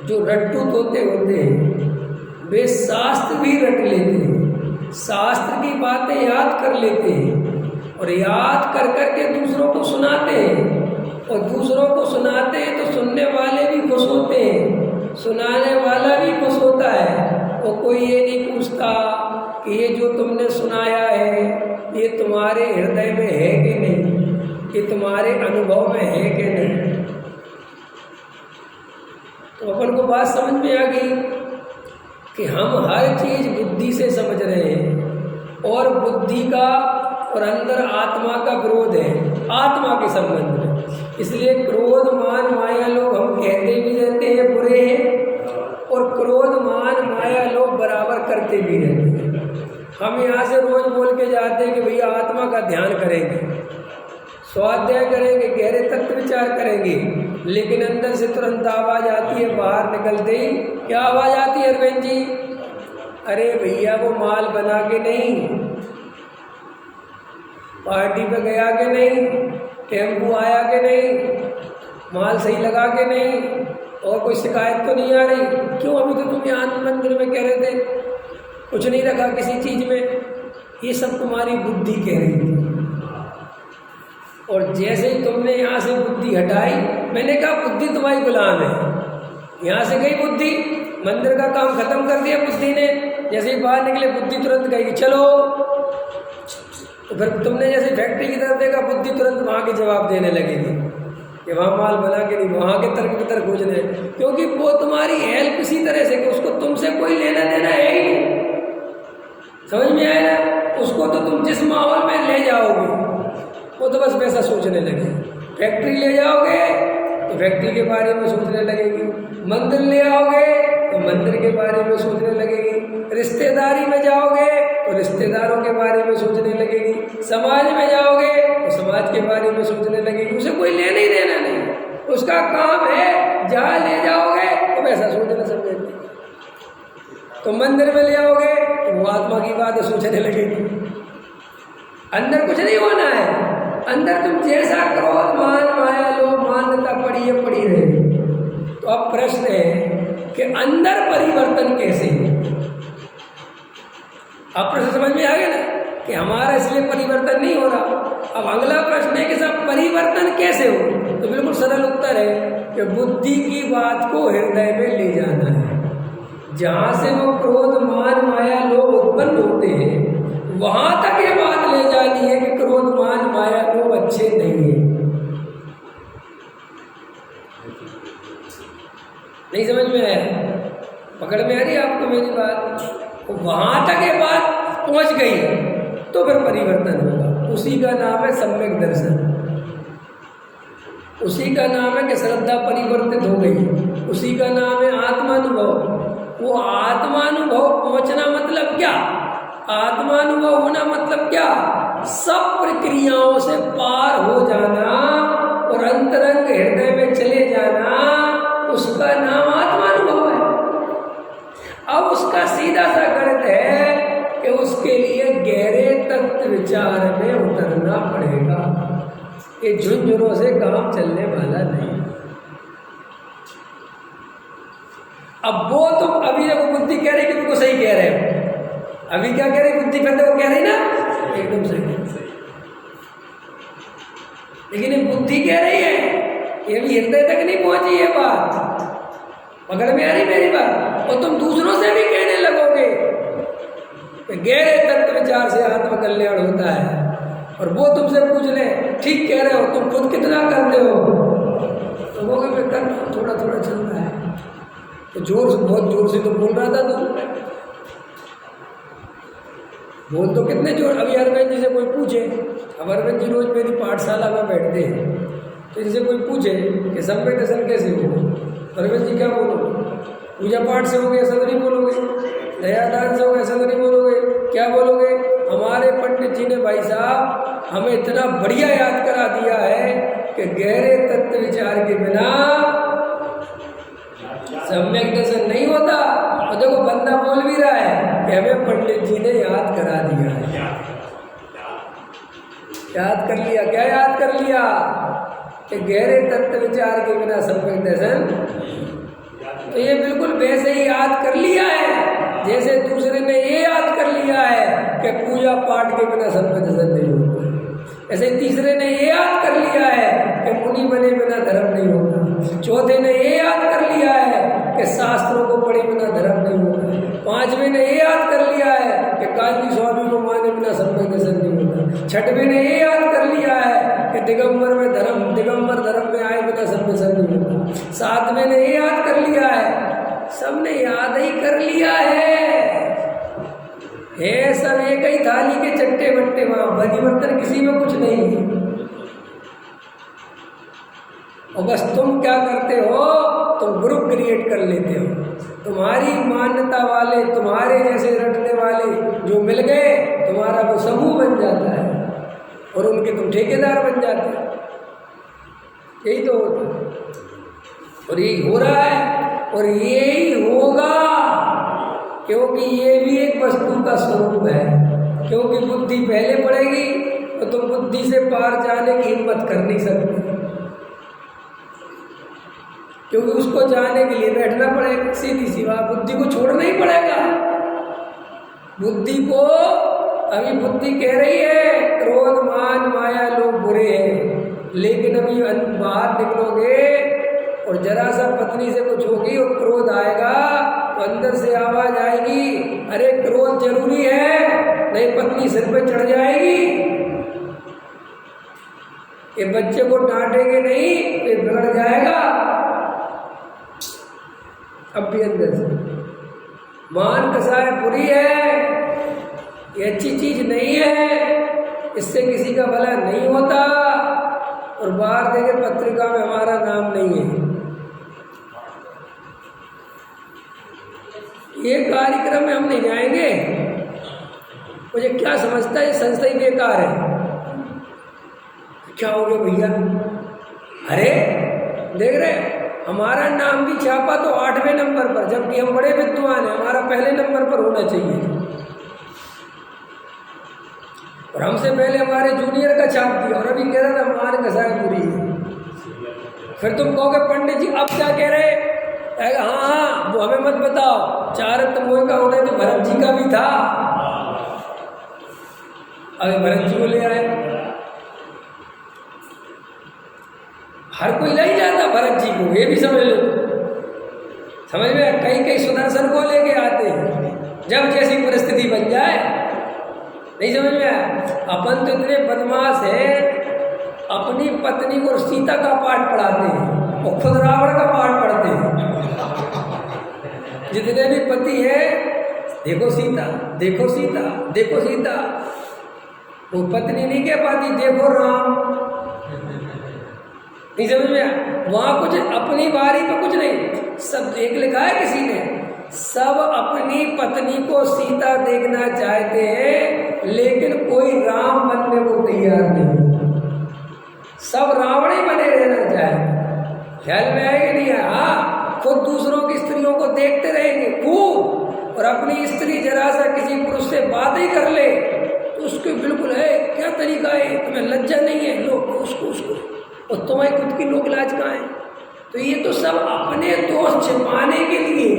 जो रट्टू तोते होते हैं वे शास्त्र भी रट लेते हैं, शास्त्र की बातें याद कर लेते हैं और याद कर करके दूसरों को सुनाते हैं, और दूसरों को सुनाते हैं तो सुनने वाले भी खुश होते हैं, सुनाने वाला भी खुश होता है। और कोई ये नहीं पूछता कि ये जो तुमने सुनाया है ये तुम्हारे हृदय में है कि नहीं, ये तुम्हारे अनुभव में है कि नहीं। तो अपन को बात समझ में आ गई कि हम हर चीज़ बुद्धि से समझ रहे हैं और बुद्धि का और अंदर आत्मा का विरोध है आत्मा के संबंध में। इसलिए क्रोध मान माया लोग हम कहते भी रहते हैं बुरे हैं, और क्रोध मान माया लोग बराबर करते भी रहते हैं। हम यहाँ से रोज बोल के जाते हैं कि भैया आत्मा का ध्यान करेंगे, स्वाध्याय करेंगे, गहरे तत्व विचार करेंगे, लेकिन अंदर से तुरंत आवाज़ आती है बाहर निकलते ही। क्या आवाज़ आती है अरविंद जी? अरे भैया वो माल बना के नहीं, पार्टी पे गया के नहीं, टेम्पू आया के नहीं, माल सही लगा के नहीं, और कोई शिकायत तो नहीं आ रही। क्यों? अभी तो तुम यहाँ मंदिर में कह रहे थे कुछ नहीं रखा किसी चीज़ में। ये सब तुम्हारी बुद्धि कह रही थी, और जैसे ही तुमने यहाँ से बुद्धि हटाई, मैंने कहा बुद्धि तुम्हारी गुलाम है। यहाँ से गई बुद्धि, मंदिर का काम खत्म कर दिया बुद्धि ने, जैसे ही बाहर निकले बुद्धि तुरंत कहेगी चलो। तो फिर तुमने जैसे फैक्ट्री की तरफ देखा, बुद्धि तुरंत वहाँ के जवाब देने लगेगी कि वहाँ माल बना के नहीं, वहाँ के तर्क वितर्क खोजने, क्योंकि वो तुम्हारी हेल्प इसी तरह से कि उसको तुमसे कोई लेना देना है ही नहीं। समझ में आया? उसको तो तुम जिस माहौल में ले जाओगे वो तो बस वैसा सोचने लगे। फैक्ट्री ले जाओगे तो फैक्ट्री के बारे में सोचने लगेगी, मंदिर ले आओगे तो मंदिर के बारे में सोचने लगेगी, रिश्तेदारी में जाओगे तो रिश्तेदारों के बारे में सोचने लगेगी, समाज में जाओगे तो समाज के बारे में सोचने लगेगी। उसे कोई लेना ही देना नहीं, उसका काम है जहाँ ले जाओगे तो वैसा सोचना समझेगी। तो मंदिर में ले आओगे तो वो आत्मा की बात सोचने लगेगी। अंदर कुछ नहीं होना है, अंदर तुम जैसा क्रोध मान माया लोभ मान्यता पड़ी है पड़ी रहेगी। तो अब प्रश्न है कि अंदर परिवर्तन कैसे हो? अब प्रश्न समझ में आ गया ना कि हमारा इसलिए परिवर्तन नहीं हो रहा। अब अगला प्रश्न है कि सब परिवर्तन कैसे हो? तो बिल्कुल सरल उत्तर है कि बुद्धि की बात को हृदय में ले जाना है। जहाँ से वो क्रोध मान माया लोभ उत्पन्न होते हैं वहां तक ये बात ले जानी है कि क्रोध मान माया लोभ अच्छे नहीं है। नहीं समझ में आया? पकड़ में आ रही आपको मेरी बात? तो वहां तक ये बात पहुंच गई तो फिर परिवर्तन होगा। उसी का नाम है सम्यक दर्शन, उसी का नाम है कि श्रद्धा परिवर्तित हो गई, उसी का नाम है आत्मानुभव। वो आत्मानुभव पहुंचना मतलब क्या? आत्मानुभव होना मतलब क्या? सब प्रक्रियाओं से पार हो जाना और अंतरंग हृदय में चले जाना, उसका नाम आत्मानुभव है। अब उसका सीधा सा गणित है कि उसके लिए गहरे तत्व विचार में उतरना पड़ेगा। ये झुंझुनों से काम चलने वाला नहीं। अब वो तुम अभी जब बुद्धि कह रही कि तुमको सही कह रहे हो, अभी क्या कह रही बुद्धि पहले वो कह रही ना एकदम सही, लेकिन ये बुद्धि कह रही है, ये भी हृदय तक नहीं पहुंची ये बात। पकड़ में आ रही मेरी बात? और तुम दूसरों से भी कहने लगोगे कि गहरे तत्व विचार से आत्मकल्याण होता है, और वो तुमसे पूछ ले ठीक कह रहे हो, तुम खुद कितना करते हो? तो वो मैं कर थोड़ा थोड़ा चलता है। तो जोर से, बहुत जोर से तो बोल रहा था तू, बोल तो कितने जोर। अभी अरविंद जी से कोई पूछे, अब अरविंद जी रोज मेरी पाठशाला में बैठते हैं, तो इनसे कोई पूछे कि सम्यक दर्शन कैसे हो, अरविंद जी क्या बोलो? पूजा पाठ से होगे ऐसा तो नहीं बोलोगे, दयादान से होगा ऐसा तो नहीं बोलोगे, क्या बोलोगे? हमारे पंडित जी ने भाई साहब हमें इतना बढ़िया याद करा दिया है कि गहरे तत्व विचार के बिना सम्यक दर्शन नहीं होता। और देखो बंदा बोल भी रहा है कि हमें पंडित जी ने याद करा दिया है। याद कर लिया, क्या याद कर लिया? कि गहरे तत्व विचार के बिना सम्यक दर्शन। तो ये बिल्कुल वैसे ही याद कर लिया है जैसे दूसरे ने ये याद कर लिया है कि पूजा पाठ के बिना सम्यक दर्शन नहीं होता। ऐसे तीसरे ने ये याद कर लिया है कि मुनि बने बिना धर्म नहीं होता। चौथे ने ये याद कर लिया है कि शास्त्रों को पढ़े बिना धर्म नहीं होता। पांचवें ने ये याद कर लिया है कि काशी स्वामी को माने बिना सम्यक दर्शन नहीं होता। छठवें ने ये याद कर लिया है कि दिगंबर धर्म में आए बिना सम्यक दर्शन नहीं होता। सातवें ने ये याद कर लिया है, सबने याद ही कर लिया है सब एक ही थाली के चट्टे बट्टे, वहां परिवर्तन किसी में कुछ नहीं है। और बस तुम क्या करते हो? तुम ग्रुप क्रिएट कर लेते हो। तुम्हारी मान्यता वाले, तुम्हारे जैसे रटने वाले जो मिल गए, तुम्हारा वो समूह बन जाता है और उनके तुम ठेकेदार बन जाते हो। यही तो होता है और यही हो रहा है और यही होगा, क्योंकि ये भी एक वस्तु का स्वरूप है। क्योंकि बुद्धि पहले पड़ेगी तो तुम बुद्धि से पार जाने की हिम्मत कर नहीं सकते, क्योंकि उसको जाने के लिए बैठना पड़ेगा। सीधी सी बात, बुद्धि को छोड़ना ही पड़ेगा। बुद्धि को अभी बुद्धि कह रही है क्रोध मान माया लोग बुरे हैं, लेकिन अभी बाहर निकलोगे और जरा सा पत्नी से कुछ होगी और क्रोध आएगा तो अंदर से आवाज आएगी, अरे क्रोध जरूरी है, नहीं पत्नी सिर पे चढ़ जाएगी। ये बच्चे को डांटेंगे नहीं तो बिगड़ जाएगा। अब भी अंदर से मान कसाय बुरी है, ये अच्छी चीज नहीं है, इससे किसी का भला नहीं होता, और बाहर देखे पत्रिका में हमारा नाम नहीं है। ये कार्यक्रम में हम नहीं जाएंगे। मुझे क्या समझता है, संस्था ही बेकार है। क्या हो गया भैया? अरे देख रहे, हमारा नाम भी छापा तो 8वें नंबर पर, जबकि हम बड़े विद्वान हैं, हमारा पहले नंबर पर होना चाहिए। और हमसे पहले हमारे जूनियर का छाप दिया, और अभी कह रहा था मान घसाए पूरी है। फिर तुम कहोगे पंडित जी अब क्या कह रहे? हाँ, वो हमें मत बताओ। चारक मोह का होना तो भरत जी का भी था। अभी भरत जी को ले आए, हर कोई नहीं जाता भरत जी को, ये भी समझ लो। समझ में? कई सुदर्शन को लेके आते हैं जब जैसी परिस्थिति बन जाए। नहीं समझ में आया? अपन तो इतने बदमाश है, अपनी पत्नी को सीता का पाठ पढ़ाते हैं और खुद रावण का पाठ पढ़ते हैं। जितने भी पति हैं, देखो सीता, देखो सीता, देखो सीता। वो पत्नी नहीं कह पाती देखो राम। नहीं समझ में आया? वहाँ कुछ अपनी बारी पे कुछ नहीं, सब एक लिखा है किसी ने, सब अपनी पत्नी को सीता देखना चाहते हैं, लेकिन कोई राम बनने को तैयार नहीं। सब रावण ही बने रहना चाहे। ख्याल में आएगा नहीं? हाँ, खुद दूसरों की स्त्रियों को देखते रहेंगे खूब, और अपनी स्त्री जरा सा किसी पुरुष से बात ही कर ले तो उसके बिल्कुल है क्या तरीका है, तुम्हें लज्जा नहीं है, लो उसको, और तुम्हें खुद की लोक लाज कहाँ है? तो ये तो सब अपने दोष छिपाने के लिए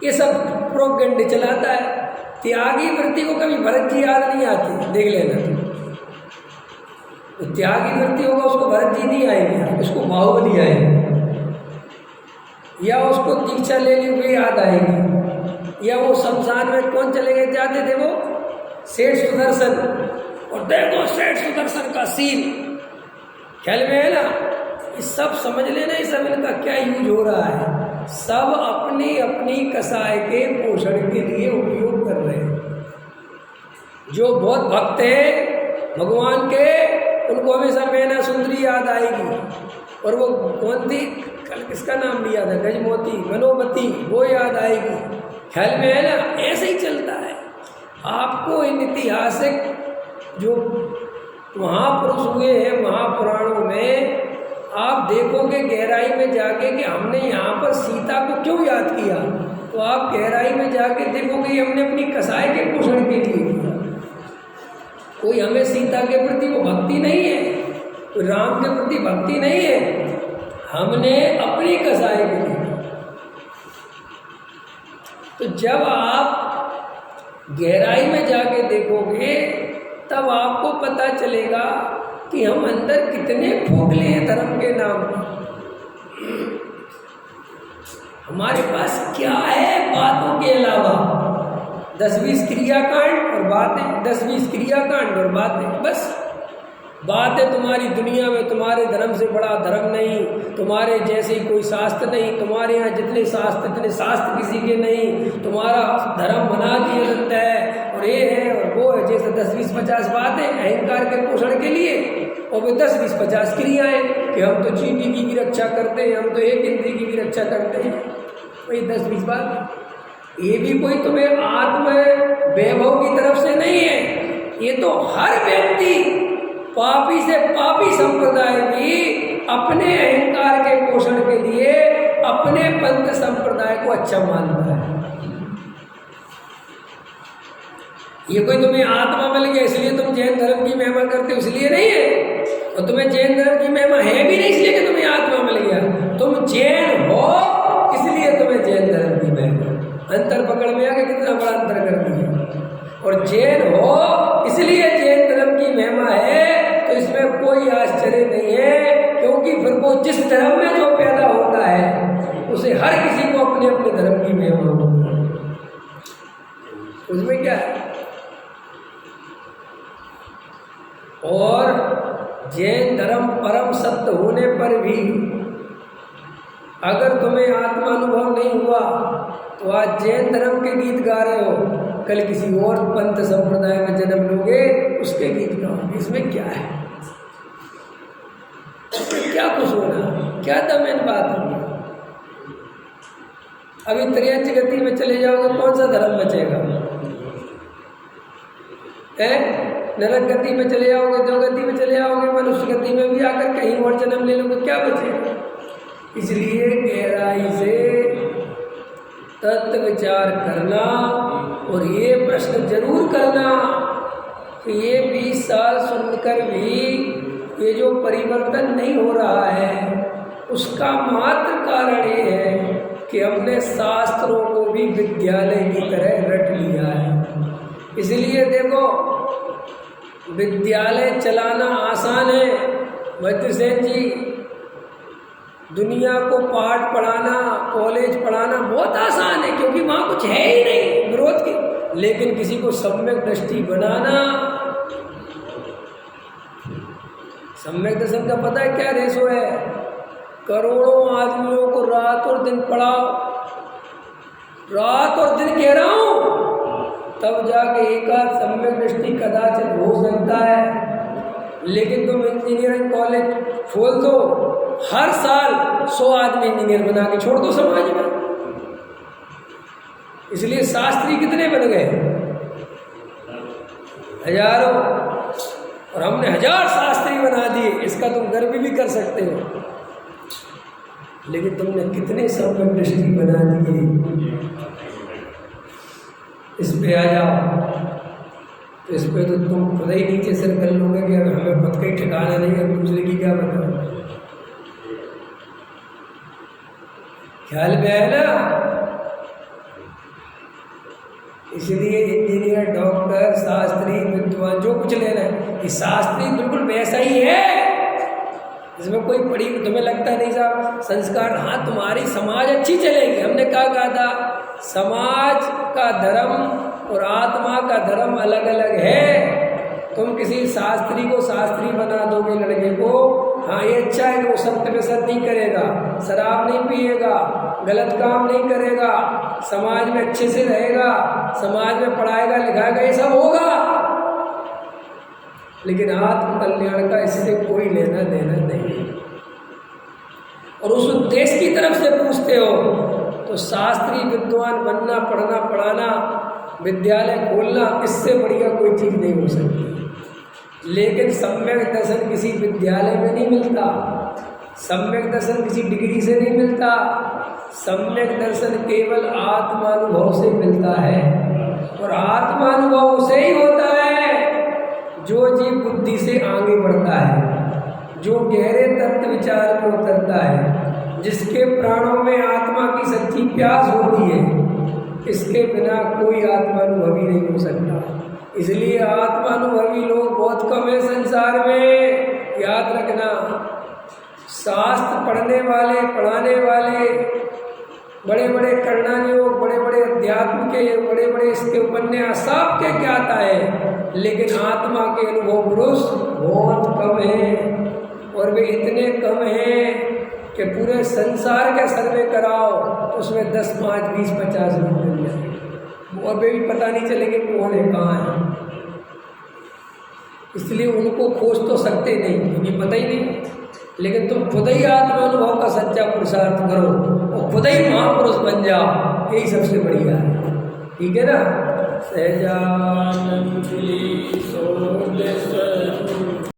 ये सब प्रोपेगेंडा चलाता है। त्यागी वृत्ति को कभी भरत जी याद नहीं आती, देख लेना। तो त्यागी वृत्ति होगा उसको भरत जी नहीं आएगी, उसको बाहुबली आएगी, या उसको दीक्षा लेने हुए याद आएगी, या वो शमशान में कौन चले गए जाते थे, वो सेठ सुदर्शन, और देखो सेठ सुदर्शन का सीन। ख्याल में है ना? ये सब समझ लेना, इस सब इनका क्या यूज हो रहा है। सब अपनी अपनी कसाय के पोषण के लिए उपयोग कर रहे हैं। जो बहुत भक्त हैं भगवान के, उनको हमेशा मैना सुंदरी याद आएगी, और वो कौन थी, कल किसका नाम लिया था, गजमोती, मनोमती, वो याद आएगी। ख्याल में है ना? ऐसे ही चलता है। आपको इन ऐतिहासिक जो महापुरुष हुए हैं महापुराणों में, आप देखोगे गहराई में जाके कि हमने यहाँ पर सीता को क्यों याद किया, तो आप गहराई में जाके देखोगे हमने अपनी कसाई के पोषण के लिए किया। कोई हमें सीता के प्रति वो भक्ति नहीं है, कोई राम के प्रति भक्ति नहीं है, हमने अपनी कसाई के लिए। तो जब आप गहराई में जाके देखोगे तब आपको पता चलेगा कि हम अंदर कितने खोखले हैं धर्म के नाम पर। हमारे पास क्या है बातों के अलावा? 10-20 क्रियाकांड और बातें, 10-20 क्रियाकांड और बातें, बस। बातें तुम्हारी दुनिया में तुम्हारे धर्म से बड़ा धर्म नहीं, तुम्हारे जैसे कोई शास्त्र नहीं, तुम्हारे यहाँ जितने शास्त्र किसी के नहीं, तुम्हारा धर्म बना दिया जाता है, और ये है और वो है, जैसे 10-20-50 बातें अहंकार के पोषण के लिए, और वे 10-20-50 क्रियाएँ कि हम तो चींटी की भी रक्षा करते हैं, हम तो एक इंद्री की भी रक्षा करते हैं। वही 10-20 बात। ये भी कोई तुम्हें आत्म वैभव की तरफ से नहीं है, ये तो हर व्यक्ति पापी से पापी संप्रदाय भी अपने अहंकार के पोषण के लिए अपने पंथ संप्रदाय को अच्छा मानता है। ये कोई तुम्हें आत्मा मिल गया इसलिए तुम जैन धर्म की महिमा करते हो, इसलिए नहीं है। और तुम्हें जैन धर्म की महिमा है भी नहीं इसलिए कि तुम्हें आत्मा मिल गया, तुम जैन हो इसलिए तुम्हें जैन धर्म की महिमा। अंतर पकड़ में आके कितना बड़ा अंतर कर दिया। और जैन हो इसलिए जैन धर्म की महिमा है, तो इसमें कोई आश्चर्य नहीं है, क्योंकि फिर वो जिस धर्म में जो पैदा होता है उसे हर किसी को अपने अपने धर्म की महिमा होती है। उसमें क्या है? और जैन धर्म परम सत्य होने पर भी अगर तुम्हें आत्मानुभव नहीं हुआ तो आज जैन धर्म के गीत गा रहे हो, कल किसी और पंथ संप्रदाय में जन्म लोगे, उसके गीत गाओगे। इसमें क्या है? क्या कुछ होना, क्या दम इन बात में? अभी त्रियंच गति में चले जाओगे, कौन सा धर्म बचेगा? नरक गति में चले जाओगे, दो गति में चले जाओगे, मनुष्य गति में भी आकर कहीं और जन्म ले लोगे, क्या बचेगा? इसलिए गहराई से तत्व विचार करना और ये प्रश्न जरूर करना कि ये 20 साल सुनकर भी ये जो परिवर्तन नहीं हो रहा है, उसका मात्र कारण ये है कि हमने शास्त्रों को भी विद्यालय की तरह रट लिया है। इसलिए देखो, विद्यालय चलाना आसान है मैत्री सेन जी, दुनिया को पाठ पढ़ाना, कॉलेज पढ़ाना बहुत आसान है, क्योंकि वहाँ कुछ है ही नहीं विरोध की। लेकिन किसी को सम्यक दृष्टि बनाना, सम्यक दर्शन का पता है क्या रेशो है? करोड़ों आदमियों को रात और दिन पढ़ाओ, रात और दिन कह रहा हूँ, तब जाके एकाध सम्यक दृष्टि कदाचित हो सकता है। लेकिन तुम इंजीनियरिंग कॉलेज खोल दो, हर साल 100 आदमी इंजीनियर बना के छोड़ दो समाज में। इसलिए शास्त्री कितने बन गए? हजारों, और हमने 1000 शास्त्री बना दिए, इसका तुम गर्व भी कर सकते हो। लेकिन तुमने कितने सम्यक दृष्टि बना दिए? इस पे आ जाओ तो इस पे तो तुम खुद ही नीचे सिर कर लोगे कि हमें खुद का ही ठिकाना नहीं है, दूसरे की क्या बताओ। ख्याल में है ना? इसलिए इंजीनियर, डॉक्टर, शास्त्री, विद्वान जो कुछ लेना है, ये शास्त्री बिल्कुल वैसा ही है। इसमें कोई पड़ी तुम्हें लगता नहीं साहब संस्कार, हाँ तुम्हारी समाज अच्छी चलेगी। हमने कहा था समाज का धर्म और आत्मा का धर्म अलग अलग है। तुम किसी शास्त्री को शास्त्री बना दोगे लड़के को, हाँ ये अच्छा है कि वो सत्य पे सत्य नहीं करेगा, शराब नहीं पिएगा, गलत काम नहीं करेगा, समाज में अच्छे से रहेगा, समाज में पढ़ाएगा लिखाएगा, ये सब होगा। लेकिन आत्म कल्याण का इससे कोई लेना देना नहीं। और उस उद्देश्य की तरफ से पूछते हो तो शास्त्री विद्वान बनना, पढ़ना, पढ़ाना, विद्यालय खोलना, इससे बढ़िया कोई चीज़ नहीं हो सकती। लेकिन सम्यक दर्शन किसी विद्यालय में नहीं मिलता, सम्यक दर्शन किसी डिग्री से नहीं मिलता। सम्यक दर्शन केवल आत्मानुभव से मिलता है, और आत्मानुभव उसे ही होता है जो जीव बुद्धि से आगे बढ़ता है, जो गहरे तत्व विचार में उतरता है, जिसके प्राणों में आत्मा की सच्ची प्यास होती है। इसके बिना कोई आत्मानुभवी नहीं हो सकता। इसलिए आत्मानुभवी लोग बहुत कम है संसार में, याद रखना। शास्त्र पढ़ने वाले, पढ़ाने वाले, बड़े बड़े करणानी लोग, बड़े बड़े अध्यात्म के, बड़े बड़े इसके उपन्यास सब के क्या आता है, लेकिन आत्मा के अनुभव पुरुष बहुत कम हैं। और वे इतने कम हैं कि पूरे संसार का सर्वे कराओ तो उसमें 10, 5, 20, 50 लोग मिल जाएंगे, और वे भी पता नहीं चलेंगे कौन है, कहाँ है। इसलिए उनको खोज तो सकते नहीं, क्योंकि पता ही नहीं। लेकिन तुम खुद ही आत्मानुभव का सच्चा पुरुषार्थ करो और खुद ही महापुरुष बन जाओ, यही सबसे बढ़िया है। ठीक है ना? सहजानंद